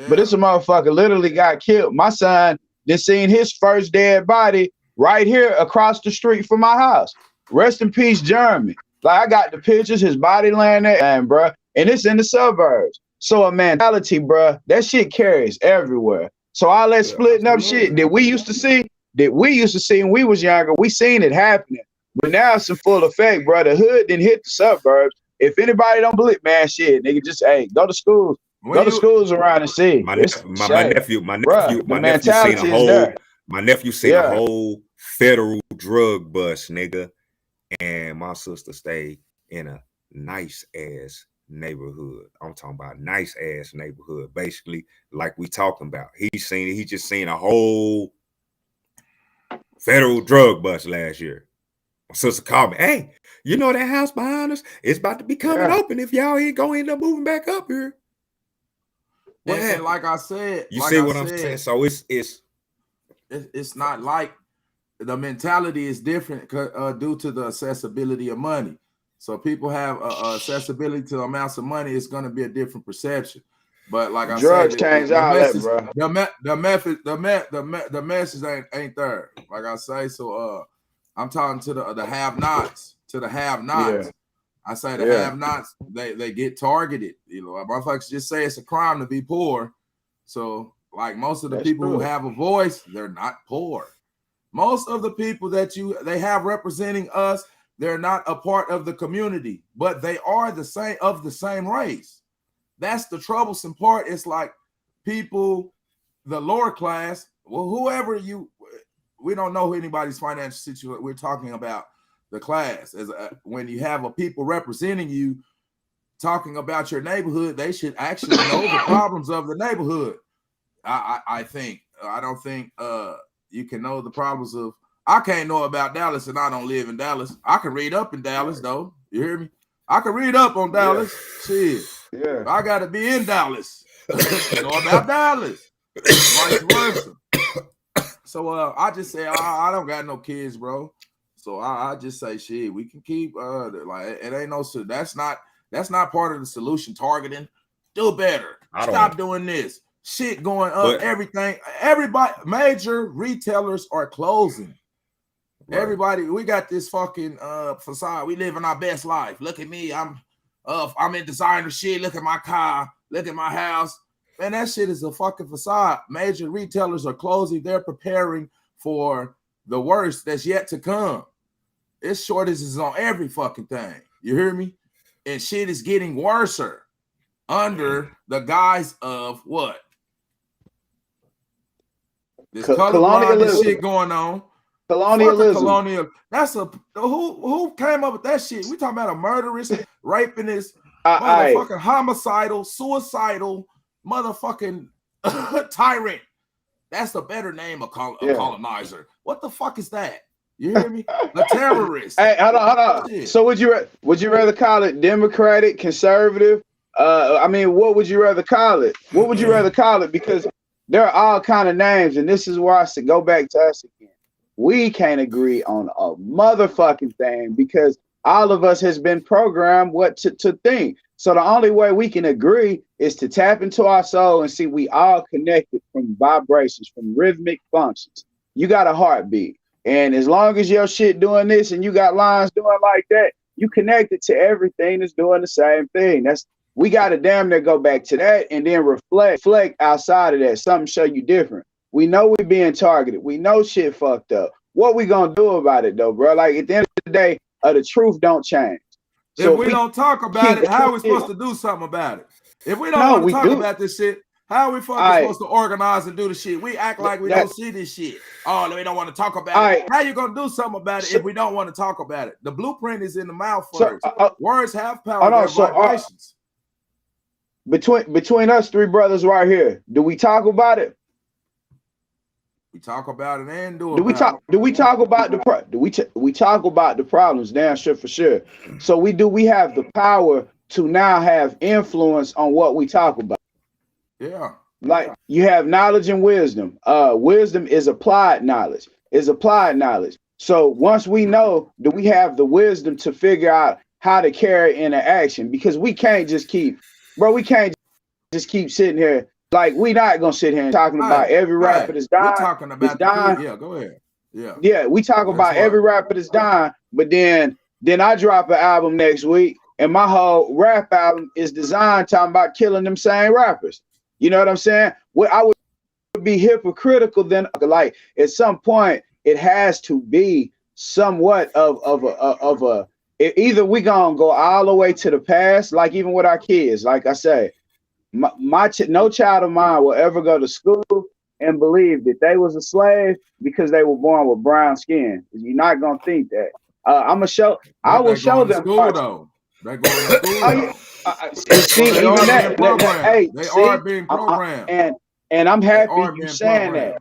But this a motherfucker literally got killed. My son just seen his first dead body right here across the street from my house. Rest in peace, Jeremy. Like, I got the pictures, his body laying there, and bro, and it's in the suburbs. So a mentality, bro, that shit carries everywhere. So all that splitting up shit that we used to see when we was younger, we seen it happening. But now it's in full effect, bro. The hood didn't hit the suburbs. If anybody don't believe, man, shit, nigga, just go to schools. Go to schools around and see. My nephew seen a whole federal drug bust, nigga. And my sister stayed in a nice ass neighborhood. I'm talking about nice ass neighborhood. Basically, like we talking about. He just seen a whole federal drug bust last year. My sister called me, hey, you know that house behind us? It's about to be coming open if y'all ain't gonna end up moving back up here. And like I said, you see what I'm saying? So it's not like the mentality is different due to the accessibility of money. So people have accessibility to amounts of money. It's going to be a different perception. But like I said, drugs change all that, bro. The message ain't there. Like I say, so I'm talking to the have-nots. To the have-nots. Yeah. I say the have-nots, they get targeted. You know, motherfuckers just say it's a crime to be poor. So, like most of the people who have a voice, they're not poor. Most of the people that they have representing us, they're not a part of the community, but they are the same race. That's the troublesome part. It's like people, the lower class, well, we don't know anybody's financial situation. We're talking about the class. When you have a people representing you talking about your neighborhood, they should actually know the problems of the neighborhood. I think. I don't think you can know the problems of. I can't know about Dallas, and I don't live in Dallas. I can read up in Dallas, though. You hear me? I can read up on Dallas. Shit. Yeah. I got to be in Dallas to know about Dallas. Vice versa. So I just say I don't got no kids, bro. So I just say shit. We can keep like it ain't no. That's not part of the solution. Targeting. Do better. Stop doing this. Shit going up. Everything. Everybody. Major retailers are closing. Right. Everybody. We got this fucking facade. We living our best life. Look at me. I'm in designer shit. Look at my car. Look at my house. Man, that shit is a fucking facade. Major retailers are closing. They're preparing for the worst that's yet to come. It's shortages on every fucking thing. You hear me? And shit is getting worser under the guise of what? This colonialism shit going on. colonialism. That's who came up with that shit? We talking about a murderous, rapist, motherfucking homicidal, suicidal, motherfucking tyrant. That's a better name of colonizer. What the fuck is that? You hear me? A terrorist. Hey, hold on. Shit. So would you rather call it Democratic, conservative? What would you rather call it? What would you rather call it? Because there are all kind of names, and this is where I should go back to us again. We can't agree on a motherfucking thing because all of us has been programmed what to think. So the only way we can agree is to tap into our soul and see we all connected from vibrations, from rhythmic functions. You got a heartbeat. And as long as your shit doing this and you got lines doing like that, you connected to everything that's doing the same thing. We got to damn near go back to that and then reflect outside of that. Something show you different. We know we being targeted. We know shit fucked up. What we gonna do about it though, bro? Like at the end of the day, the truth don't change. So if we don't talk about it, how are we supposed to do something about it? If we don't want to talk about this shit, how are we supposed to organize and do the shit? We act like we don't see this shit. Oh, we don't want to talk about it. How you gonna do something about it if we don't want to talk about it? The blueprint is in the mouth first. Words have power. Vibrations. Between us three brothers right here, do we talk about it? We talk about it and do it. Do we talk about the problems? Damn sure, for sure. So we have the power to now have influence on what we talk about. Yeah. Like you have knowledge and wisdom. Wisdom is applied knowledge. So once we know that we have the wisdom to figure out how to carry into action, because we can't just keep sitting here. Like we not gonna sit here and talking about every rapper that's dying. We're talking about yeah, go ahead. Yeah, we talk about every rapper that's dying, but then I drop an album next week, and my whole rap album is designed talking about killing them same rappers. You know what I'm saying? I would be hypocritical then. Like at some point, it has to be somewhat of a. Either we gonna go all the way to the past, like even with our kids. Like I say, no child of mine will ever go to school and believe that they was a slave because they were born with brown skin. You're not gonna think that. I will show them. School, though. They're going to school. They are being programmed. And I'm happy you saying that.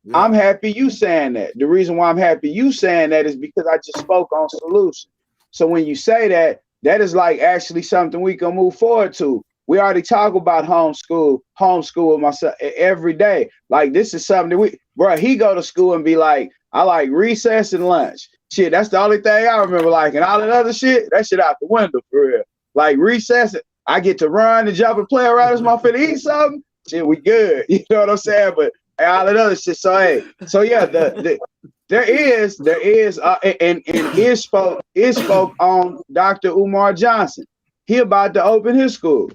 Yeah. I'm happy you saying that. The reason why I'm happy you saying that is because I just spoke on solution. So when you say that, that is like actually something we can move forward to. We already talk about homeschool with myself every day. Like this is something that he go to school and be like, I like recess and lunch. Shit, that's the only thing I remember liking. All that other shit, that shit out the window for real. Like recess, I get to run and jump and play around. As my fit eat something. Shit, we good. You know what I'm saying? But all that other shit. So yeah, there is and is spoke on Dr. Umar Johnson. He about to open his school.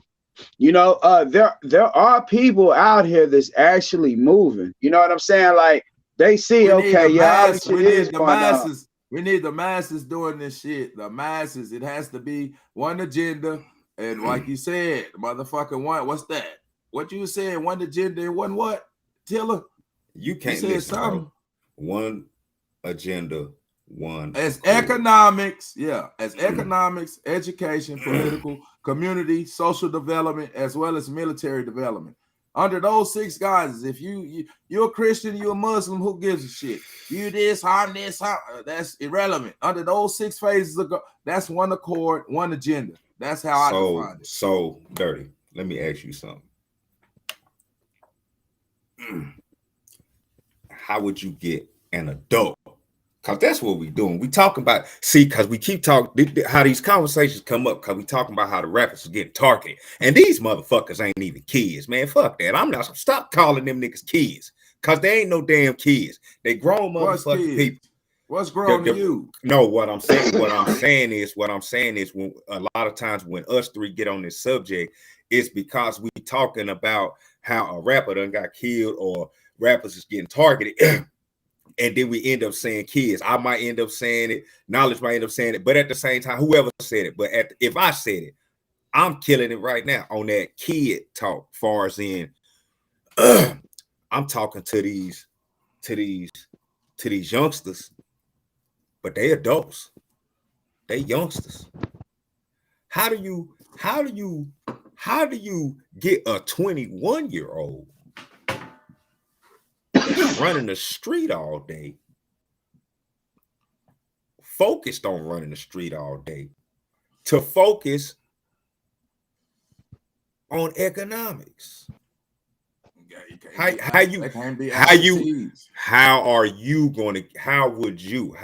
You know, there are people out here that's actually moving. You know what I'm saying? Like they see, all this shit is going on. We need the masses doing this shit. The masses. It has to be one agenda. And like you said, motherfucking one. What's that? What you said? One agenda and one what? Tiller? You can't say something. One agenda, one. As economics, as economics, education, political, community, social development, as well as military development. Under those 6 guises, if you're a Christian, you're a Muslim, who gives a shit? You this, harm this, that's irrelevant. Under those 6 phases, that's one accord, one agenda. That's how I define it. So dirty. Let me ask you something. How would you get an adult? Because that's what we doing. We talking about, because we keep talking how these conversations come up, because we talking about how the rappers are getting targeted. And these motherfuckers ain't even kids, man. Fuck that. Stop calling them niggas kids, because they ain't no damn kids. They grown motherfucking people. What's grown to you? No, what I'm saying is when a lot of times when us three get on this subject, it's because we talking about how a rapper done got killed or rappers is getting targeted. And then we end up saying kids. I might end up saying it. Knowledge might end up saying it. But at the same time, whoever said it. But if I said it, I'm killing it right now on that kid talk. Far as in, I'm talking to these youngsters but they adults. They youngsters. How do you get a 21-year-old that's running the street all day, focused on running the street all day, to focus on economics? How are you going to, how would you,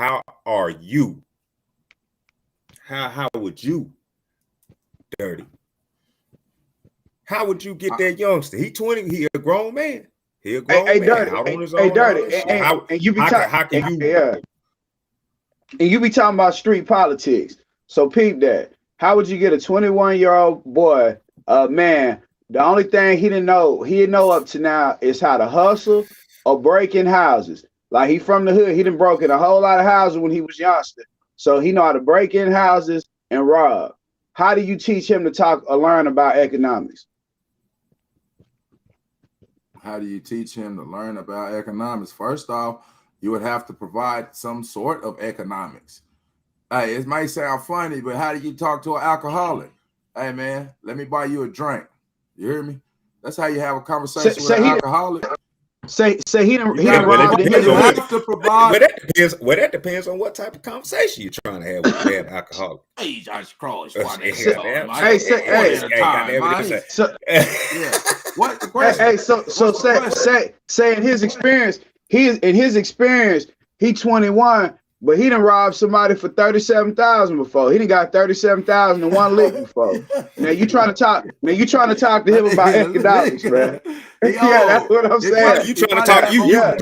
Dirty? How would you get that youngster? He 20, he a grown man. He a grown man. Dirty, out on his hey, own. Dirty, and you be and you be talking about street politics. So peep that. How would you get a 21-year-old boy, man? The only thing he didn't know up to now is how to hustle or break in houses. Like, he from the hood, he done broke in a whole lot of houses when he was youngster. So he know how to break in houses and rob. How do you teach him to talk or learn about economics? How do you teach him to learn about economics? First off, you would have to provide some sort of economics. Hey, it might sound funny, but how do you talk to an alcoholic? Hey, man, let me buy you a drink. You hear me? That's how you have a conversation with an alcoholic. Say he didn't rob it. You have to provide. That depends on what type of conversation you're trying to have with that alcoholic. Hey, just cross. Say in his experience, he 21. But he done robbed somebody for 37,000 before. He done got 37,000 in one lick before. Now you trying to talk to him about economics, man. Yeah, that's what I'm saying. You trying to talk? How you gonna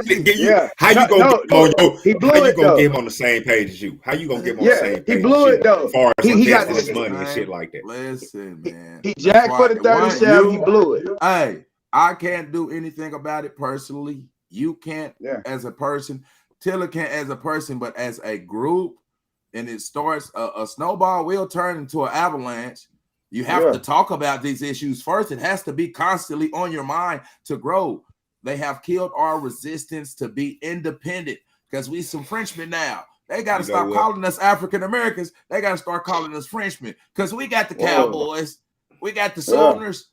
get him on the same page as you? How you gonna get him on the same page? He blew it though. As far as he got this money and shit like that. Listen, man. He jacked for the 37. He blew it. Hey, I can't do anything about it personally. You can't as a person. Tiller can't as a person, but as a group, and it starts, a snowball will turn into an avalanche. You have to talk about these issues first. It has to be constantly on your mind to grow. They have killed our resistance to be independent because we some Frenchmen now. They got to stop calling us African Americans. They got to start calling us Frenchmen because we got the Cowboys, we got the Sooners,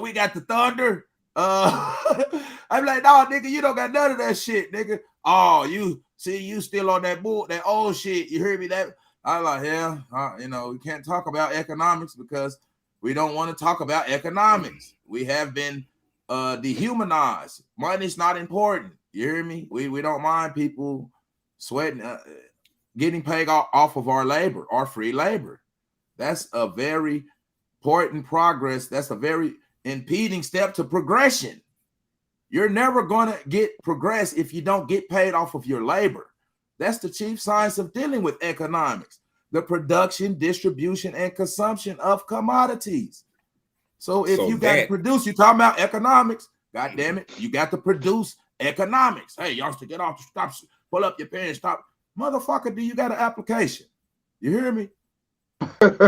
we got the Thunder. I'm like, no, nigga, you don't got none of that shit, nigga. Oh, you still on that that old shit. You hear me? That I'm like, we can't talk about economics because we don't want to talk about economics. We have been dehumanized. Money's not important. You hear me? We don't mind people sweating, getting paid off of our labor, our free labor. That's a very important progress. That's a very impeding step to progression. You're never going to get progress if you don't get paid off of your labor. That's the chief science of dealing with economics, the production, distribution, and consumption of commodities. So if you got to produce, you're talking about economics, God damn it, you got to produce economics. Hey, y'all to get off the stop, pull up your pants, stop. Motherfucker, do you got an application? You hear me? Shit.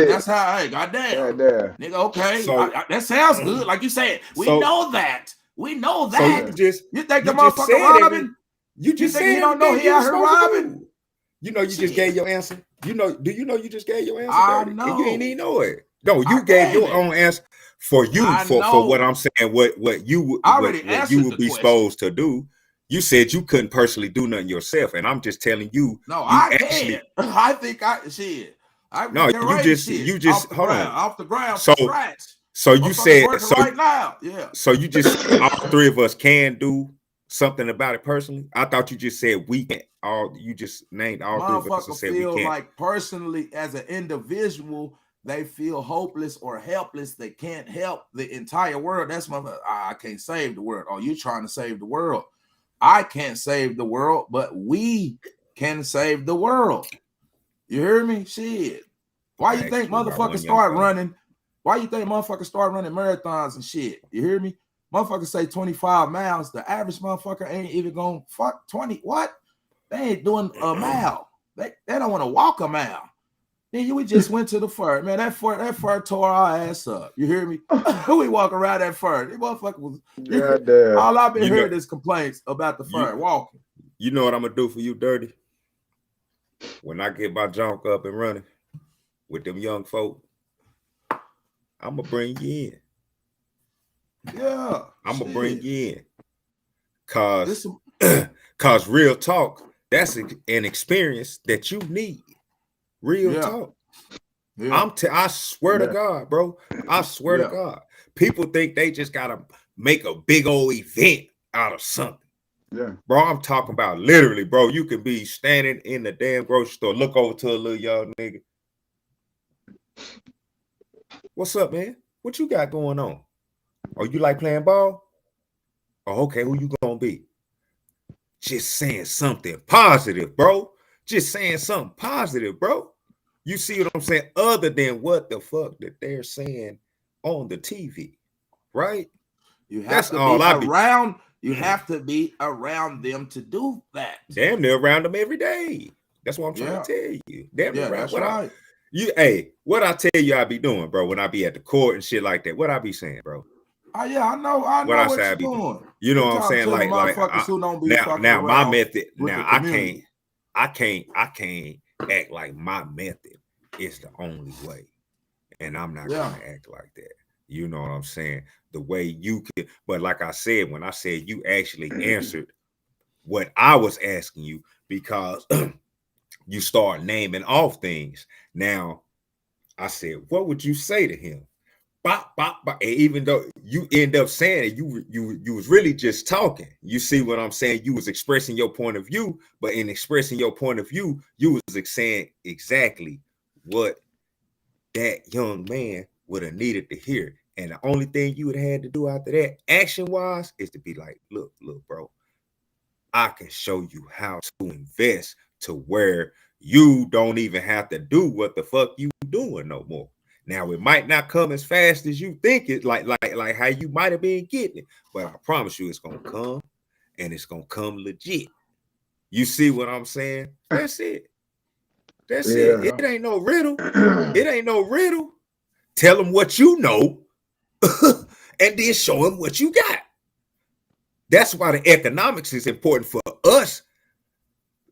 That's how, hey, goddamn. Nigga, okay. So, that sounds good. Like you said, we know that. We know that. So you think the motherfucker robbing? You just said you don't know he out here robbing? You know, you just gave your answer. You know, do you know you just gave your answer? I know. And you ain't even know it. No, you gave your own answer for you for what I'm saying. What you would be supposed to do. You said you couldn't personally do nothing yourself, and I'm just telling you. No, I can. I think shit. You just hold on off the ground. So you said right now, yeah. So you just all three of us can do something about it personally. I thought you just said we can't. You just named all three of us and said we can't. Like personally, as an individual, they feel hopeless or helpless. They can't help the entire world. That's I can't save the world. Oh, you trying to save the world? I can't save the world, but we can save the world. You hear me? Shit. Why you think motherfuckers start running? Why you think motherfuckers start running marathons and shit? You hear me? Motherfuckers say 25 miles. The average motherfucker ain't even going fuck 20. What? They ain't doing a mile. They don't want to walk a mile. Then we just went to the fur. Man, that fur tore our ass up. You hear me? We walk around that fur. That motherfucker was all I've been hearing is complaints about the fur walking. You know what I'm gonna do for you, Dirty? When I get my junk up and running with them young folk, I'm gonna bring you in. Yeah, I'm gonna bring shit. you in, cause This, cause real talk, that's an experience that you need. Real yeah, talk. yeah, I swear to Yeah. God, bro. I swear to yeah. God. People think they just gotta make a big old event out of something. Yeah. Bro, I'm talking about literally, bro. You can be standing in the damn grocery store, look over to a little young nigga. What's up, man? What you got going on? Oh, you like playing ball? Oh, okay, who you gonna be? Just saying something positive, bro. Just saying something positive, bro. You see what I'm saying? Other than what the fuck that they're saying on the TV, right? You have That's to all be I be. around. You have to be around them to do that. Damn near around them every day. That's what I'm trying Yeah, to tell you. Damn near yeah, around that's what right. what I tell you I be doing, bro, when I be at the court and shit like that. What I be saying, bro? Oh yeah, I know What I what say I you're be doing. doing. You know We what I'm talking saying? to the motherfuckers I, who don't be fucking now my around method. with the Now I community. can't act like my method is the only way. And I'm not Yeah. gonna act like that. You know what I'm saying? The way you could, but like I said, when I said you actually answered what I was asking you, because you start naming off things. Now, I said, what would you say to him? Bop, bop, bop. And even though you end up saying it, you was really just talking. You see what I'm saying? You was expressing your point of view, but in expressing your point of view, you was saying exactly what that young man would have needed to hear. And the only thing you would have had to do after that, action-wise, is to be like, look, bro, I can show you how to invest to where you don't even have to do what the fuck you doing no more. Now it might not come as fast as you think it, like how you might have been getting it, but I promise you it's gonna come, and it's gonna come legit. You see what I'm saying? That's it. That's it. Yeah. Yeah. It ain't no riddle. It ain't no riddle. Tell them what you know, and then show them what you got. That's why the economics is important for us,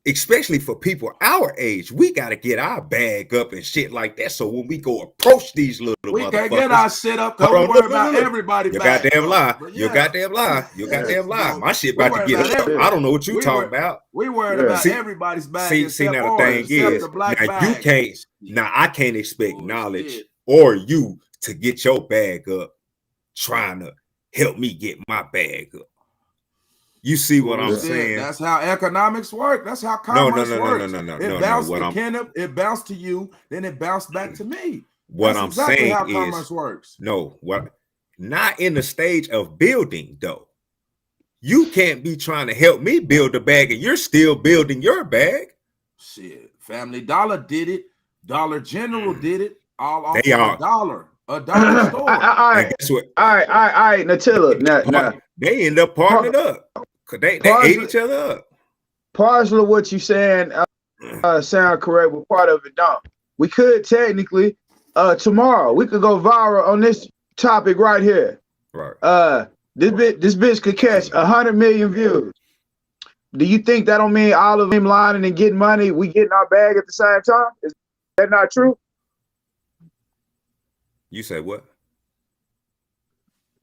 especially for people our age. We got to get our bag up and shit like that. So when we go approach these little We can't motherfuckers, get our shit up because hold we on, worry about look. everybody You back goddamn up. lie. But You yeah. goddamn lie. You Yeah. goddamn lie. No, My shit we about to worry get about up. I don't know what you we talking wor- about. We worried Yeah. about See- everybody's bag See, except now the ours, thing except is, the black now bag. you can't. Now I can't expect Bullshit. knowledge or you to get your bag up trying to help me get my bag up. You see what I'm Bullshit. saying? That's how economics work. That's how No. commerce works. It bounced What to I'm Kenneth, it bounced to you, then it bounced back to me. what That's I'm exactly saying how is commerce works. no. What not in the stage of building though. You can't be trying to help me build a bag and you're still building your bag. Shit. Family Dollar did it. Dollar General did it. All off They of are. a dollar All store. And right. guess what? All right. Natilla. Now, They end up partnering up. Cause they ate partially, each other up. partially what you saying sound correct, but part of it don't. We could technically tomorrow we could go viral on this topic right here. Right. This bitch could catch 100 million views. Do you think that don't mean all of them lining and getting money, we getting our bag at the same time? Is that not true? You said what?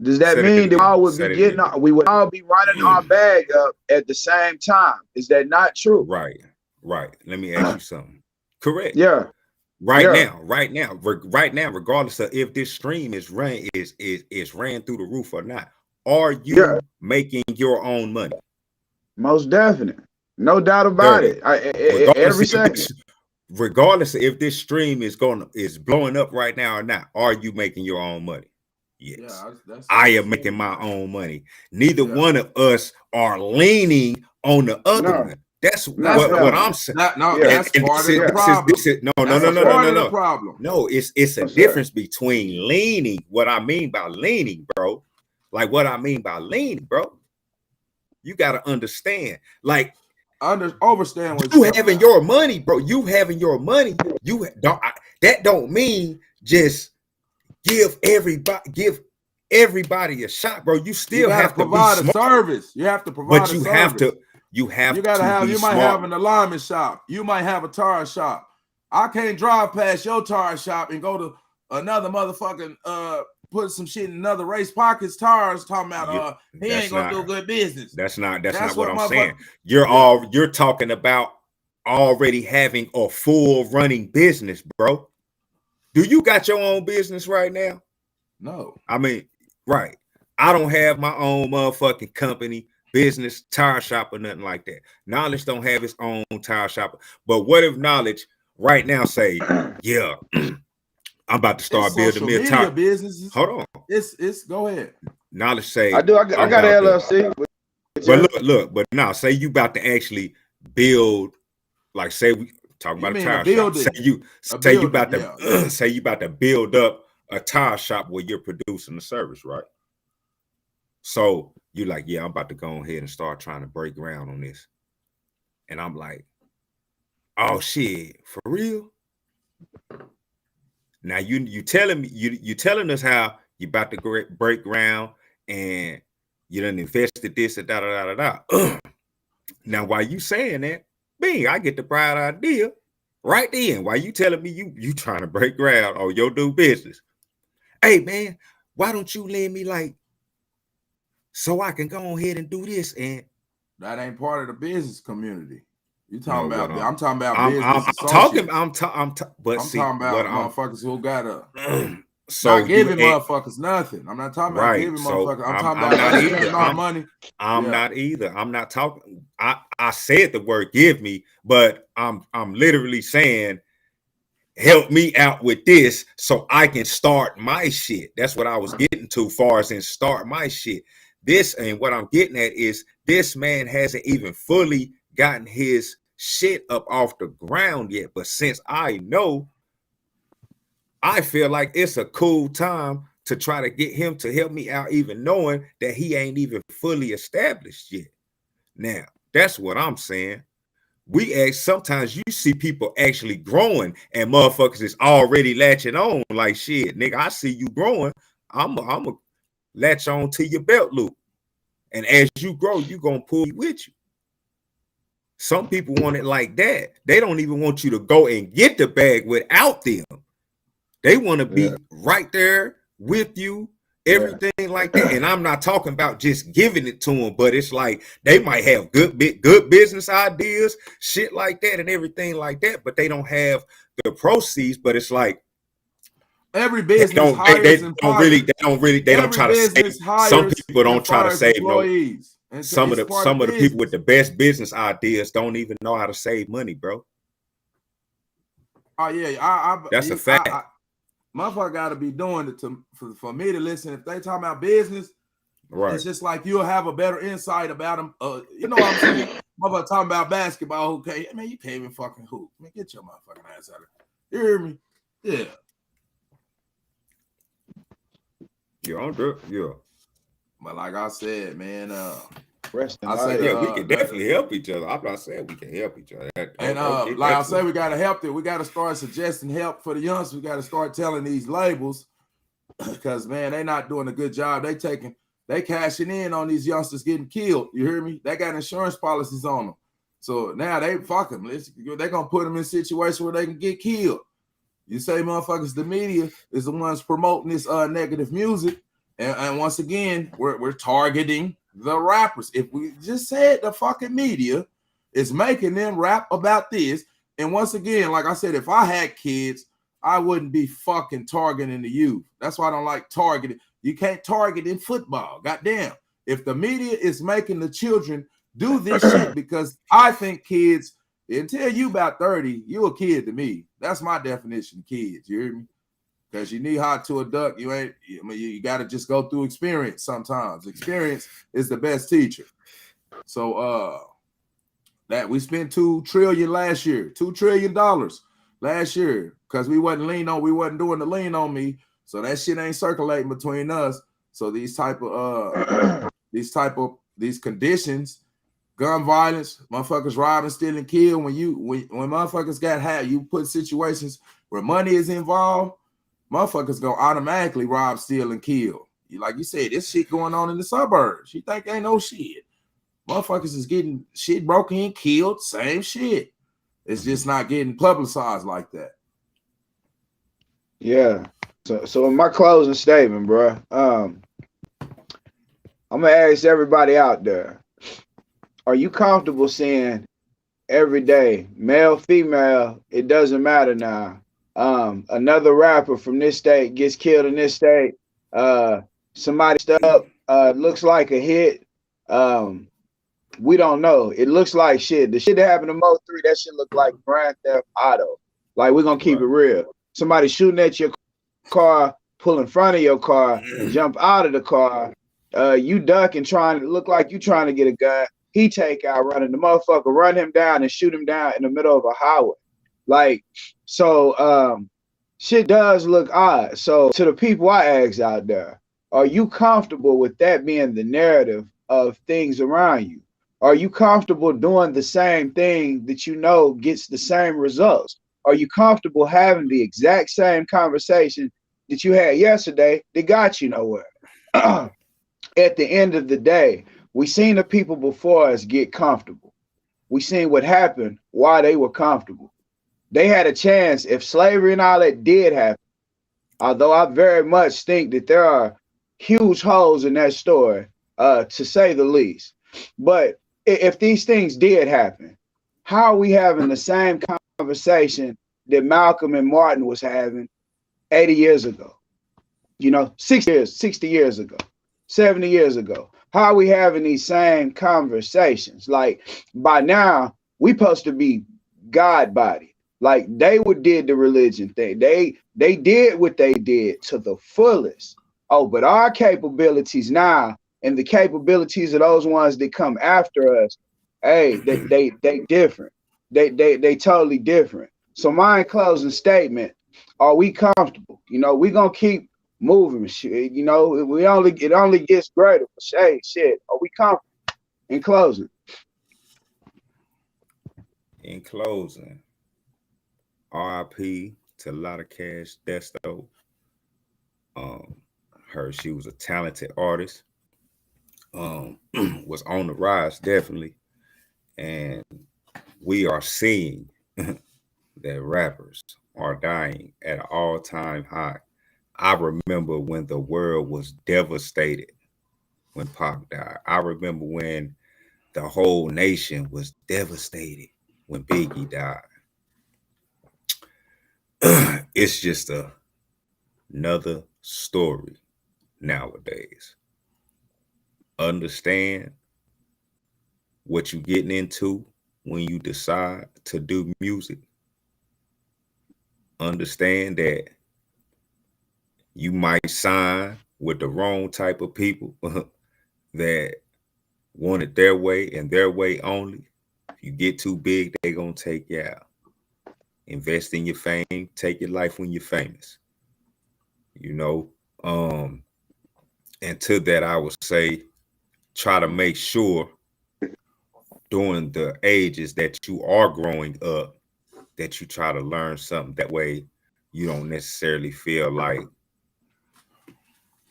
Does that Said it mean that again. all would Said be it getting again. we would all be running our bag up at the same time? Is that not true? Right. Let me ask you something. Correct. Yeah. Right Yeah. now, regardless of if this stream is ran through the roof or not, are you Yeah. making your own money? Most definite. No doubt about Dirty. it. Every second. Regardless of if this stream is blowing up right now or not, are you making your own money? Yes. Yeah, I am making my own money. Neither one of us are leaning on the other No. one. That's No, what I'm saying. That's part of the problem. This is no. The problem. No, it's a difference between leaning. What I mean by leaning, bro. Like what I mean by leaning, bro. You got to understand. Like Overstand what you having your money, bro. You having your money. You don't. That don't mean just give everybody a shot, bro. You still have to provide be a smart. service. You have to provide But a service. You have You gotta to have. be You might smart. have an alignment shop. You might have a tire shop. I can't drive past your tire shop and go to another motherfucking put some shit in another race pockets tires talking about he ain't gonna do good business. That's not what I'm motherfucker- saying. You're talking about already having a full running business, bro. Do you got your own business right now? No. I mean, right. I don't have my own motherfucking company, business, tire shop, or nothing like that. Knowledge don't have his own tire shop. But what if Knowledge right now say, yeah, I'm about to start building me a tire businesses. Hold on. It's go ahead. Knowledge say I got an LLC. But look, but now say you about to actually build, like say we talk about a tire shop. Say you about to say you about to build up a tire shop where you're producing the service, right? So you're like, yeah, I'm about to go ahead and start trying to break ground on this. And I'm like, oh shit, for real? Now you telling me you telling us how you about to break ground and you done invested this and da da da da da. Now while you saying that, bing, I get the bright idea right then. While you telling me you trying to break ground on your new business. Hey man, why don't you lend me like so I can go ahead and do this? And that ain't part of the business community. You talking about? I'm talking about business. I'm talking about motherfuckers who got a so not giving motherfuckers nothing. I'm not talking about giving motherfuckers. I'm talking about money. I'm not either. I'm not talking. I said the word give me, but I'm literally saying help me out with this so I can start my shit. That's what I was getting to far as in start my shit. This and what I'm getting at is this man hasn't even fully gotten his shit up off the ground yet. But since I know, I feel like it's a cool time to try to get him to help me out, even knowing that he ain't even fully established yet. Now, that's what I'm saying. Sometimes you see people actually growing and motherfuckers is already latching on like shit, nigga. I see you growing. I'm a latch on to your belt loop. And as you grow, you gonna pull with you. Some people want it like that. They don't even want you to go and get the bag without them. They want to be right there with you, everything like that. And I'm not talking about just giving it to them, but it's like they might have good business ideas, shit like that, and everything like that, but they don't have the proceeds. But it's like every business they don't try to save. Some people don't try to save employees. Some of the people with the best business ideas don't even know how to save money, bro. Oh yeah, that's a fact. Motherfucker got to be doing it for me to listen. If they talking about business, right? It's just like you'll have a better insight about them. You know what I'm saying? Motherfucker talking about basketball. Okay, man, you can't even fucking hoop. Man, get your motherfucking ass out of here. You hear me? Yeah. You're on drip, yeah. But like I said, man, we can definitely help each other. I'm not saying we can help each other. And like I said, we gotta help it. We gotta start suggesting help for the youngsters. We gotta start telling these labels because man, they not doing a good job. They cashing in on these youngsters getting killed. You hear me? They got insurance policies on them. So now they fuck them. They're gonna put them in situations where they can get killed. You say motherfuckers, the media is the ones promoting this negative music. And once again, we're targeting the rappers. If we just said the fucking media is making them rap about this, and once again, like I said, if I had kids, I wouldn't be fucking targeting the youth. That's why I don't like targeting. You can't target in football. Goddamn. If the media is making the children do this shit, because I think kids, until you about 30, you a kid to me. That's my definition of kids. You hear me? Because you need how to adult. You got to just go through experience sometimes. Experience is the best teacher. So that we spent $2 trillion last year, $2 trillion last year, because we wasn't doing the lean on me. So that shit ain't circulating between us. So these conditions, gun violence, motherfuckers robbing, stealing, kill. When motherfuckers you put situations where money is involved, motherfuckers gonna automatically rob, steal, and kill. Like you said, this shit going on in the suburbs. You think ain't no shit. Motherfuckers is getting shit broken and killed, same shit. It's just not getting publicized like that. Yeah. So in my closing statement, bro, I'm gonna ask everybody out there: are you comfortable seeing every day, male, female? It doesn't matter now. Another rapper from this state gets killed in this state. Somebody stuff looks like a hit. We don't know. It looks like shit. The shit that happened to Mo3, that shit look like Grand Theft Auto. Like, we're gonna keep it real. Somebody shooting at your car, pull in front of your car, jump out of the car. You duck and trying to look like you trying to get a gun. He take out running. The motherfucker run him down and shoot him down in the middle of a highway. Like, so shit does look odd. So to the people I ask out there, are you comfortable with that being the narrative of things around you? Are you comfortable doing the same thing that you know gets the same results? Are you comfortable having the exact same conversation that you had yesterday that got you nowhere? At the end of the day, we seen the people before us get comfortable. We seen what happened while they were comfortable. They had a chance if slavery and all that did happen, although I very much think that there are huge holes in that story, to say the least. But if these things did happen, how are we having the same conversation that Malcolm and Martin was having 80 years ago? 60 years ago, 70 years ago. How are we having these same conversations? Like, by now, we supposed to be God body. Like, they did the religion thing. They did what they did to the fullest. Oh, but our capabilities now and the capabilities of those ones that come after us, hey, they different. They totally different. So my closing statement: are we comfortable? We gonna keep moving. It only gets greater. Shit. Are we comfortable? In closing. In closing, RIP to LottaCash Desto. Heard she was a talented artist. Was on the rise, definitely. And we are seeing that rappers are dying at an all-time high. I remember when the world was devastated when Pac died. I remember when the whole nation was devastated when Biggie died. It's just another story nowadays. Understand what you're getting into when you decide to do music. Understand that you might sign with the wrong type of people that want it their way and their way only. If you get too big, they're going to take you out. Invest in your fame. Take your life when you're famous. And to that, I would say, try to make sure during the ages that you are growing up that you try to learn something. That way you don't necessarily feel like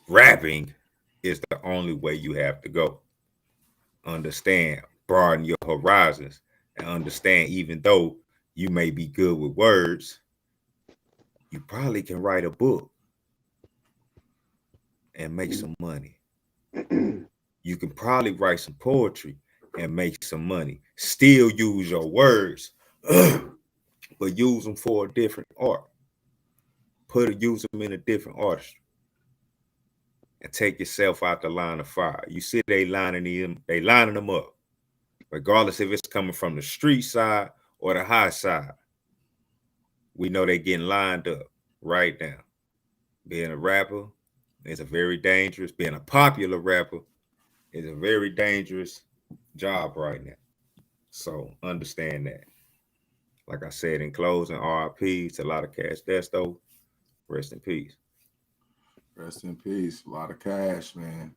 rapping is the only way you have to go. Understand, broaden your horizons, and understand even though you may be good with words, you probably can write a book and make some money. You can probably write some poetry and make some money. Still use your words, but use them for a different art. Use them in a different artistry. And take yourself out the line of fire. You see they lining them up. Regardless if it's coming from the street side or the high side. We know they getting lined up right now. Being a rapper is being a popular rapper is a very dangerous job right now. So understand that. Like I said in closing, RIP to LottaCash Desto. Rest in peace. Rest in peace. A lot of cash, man.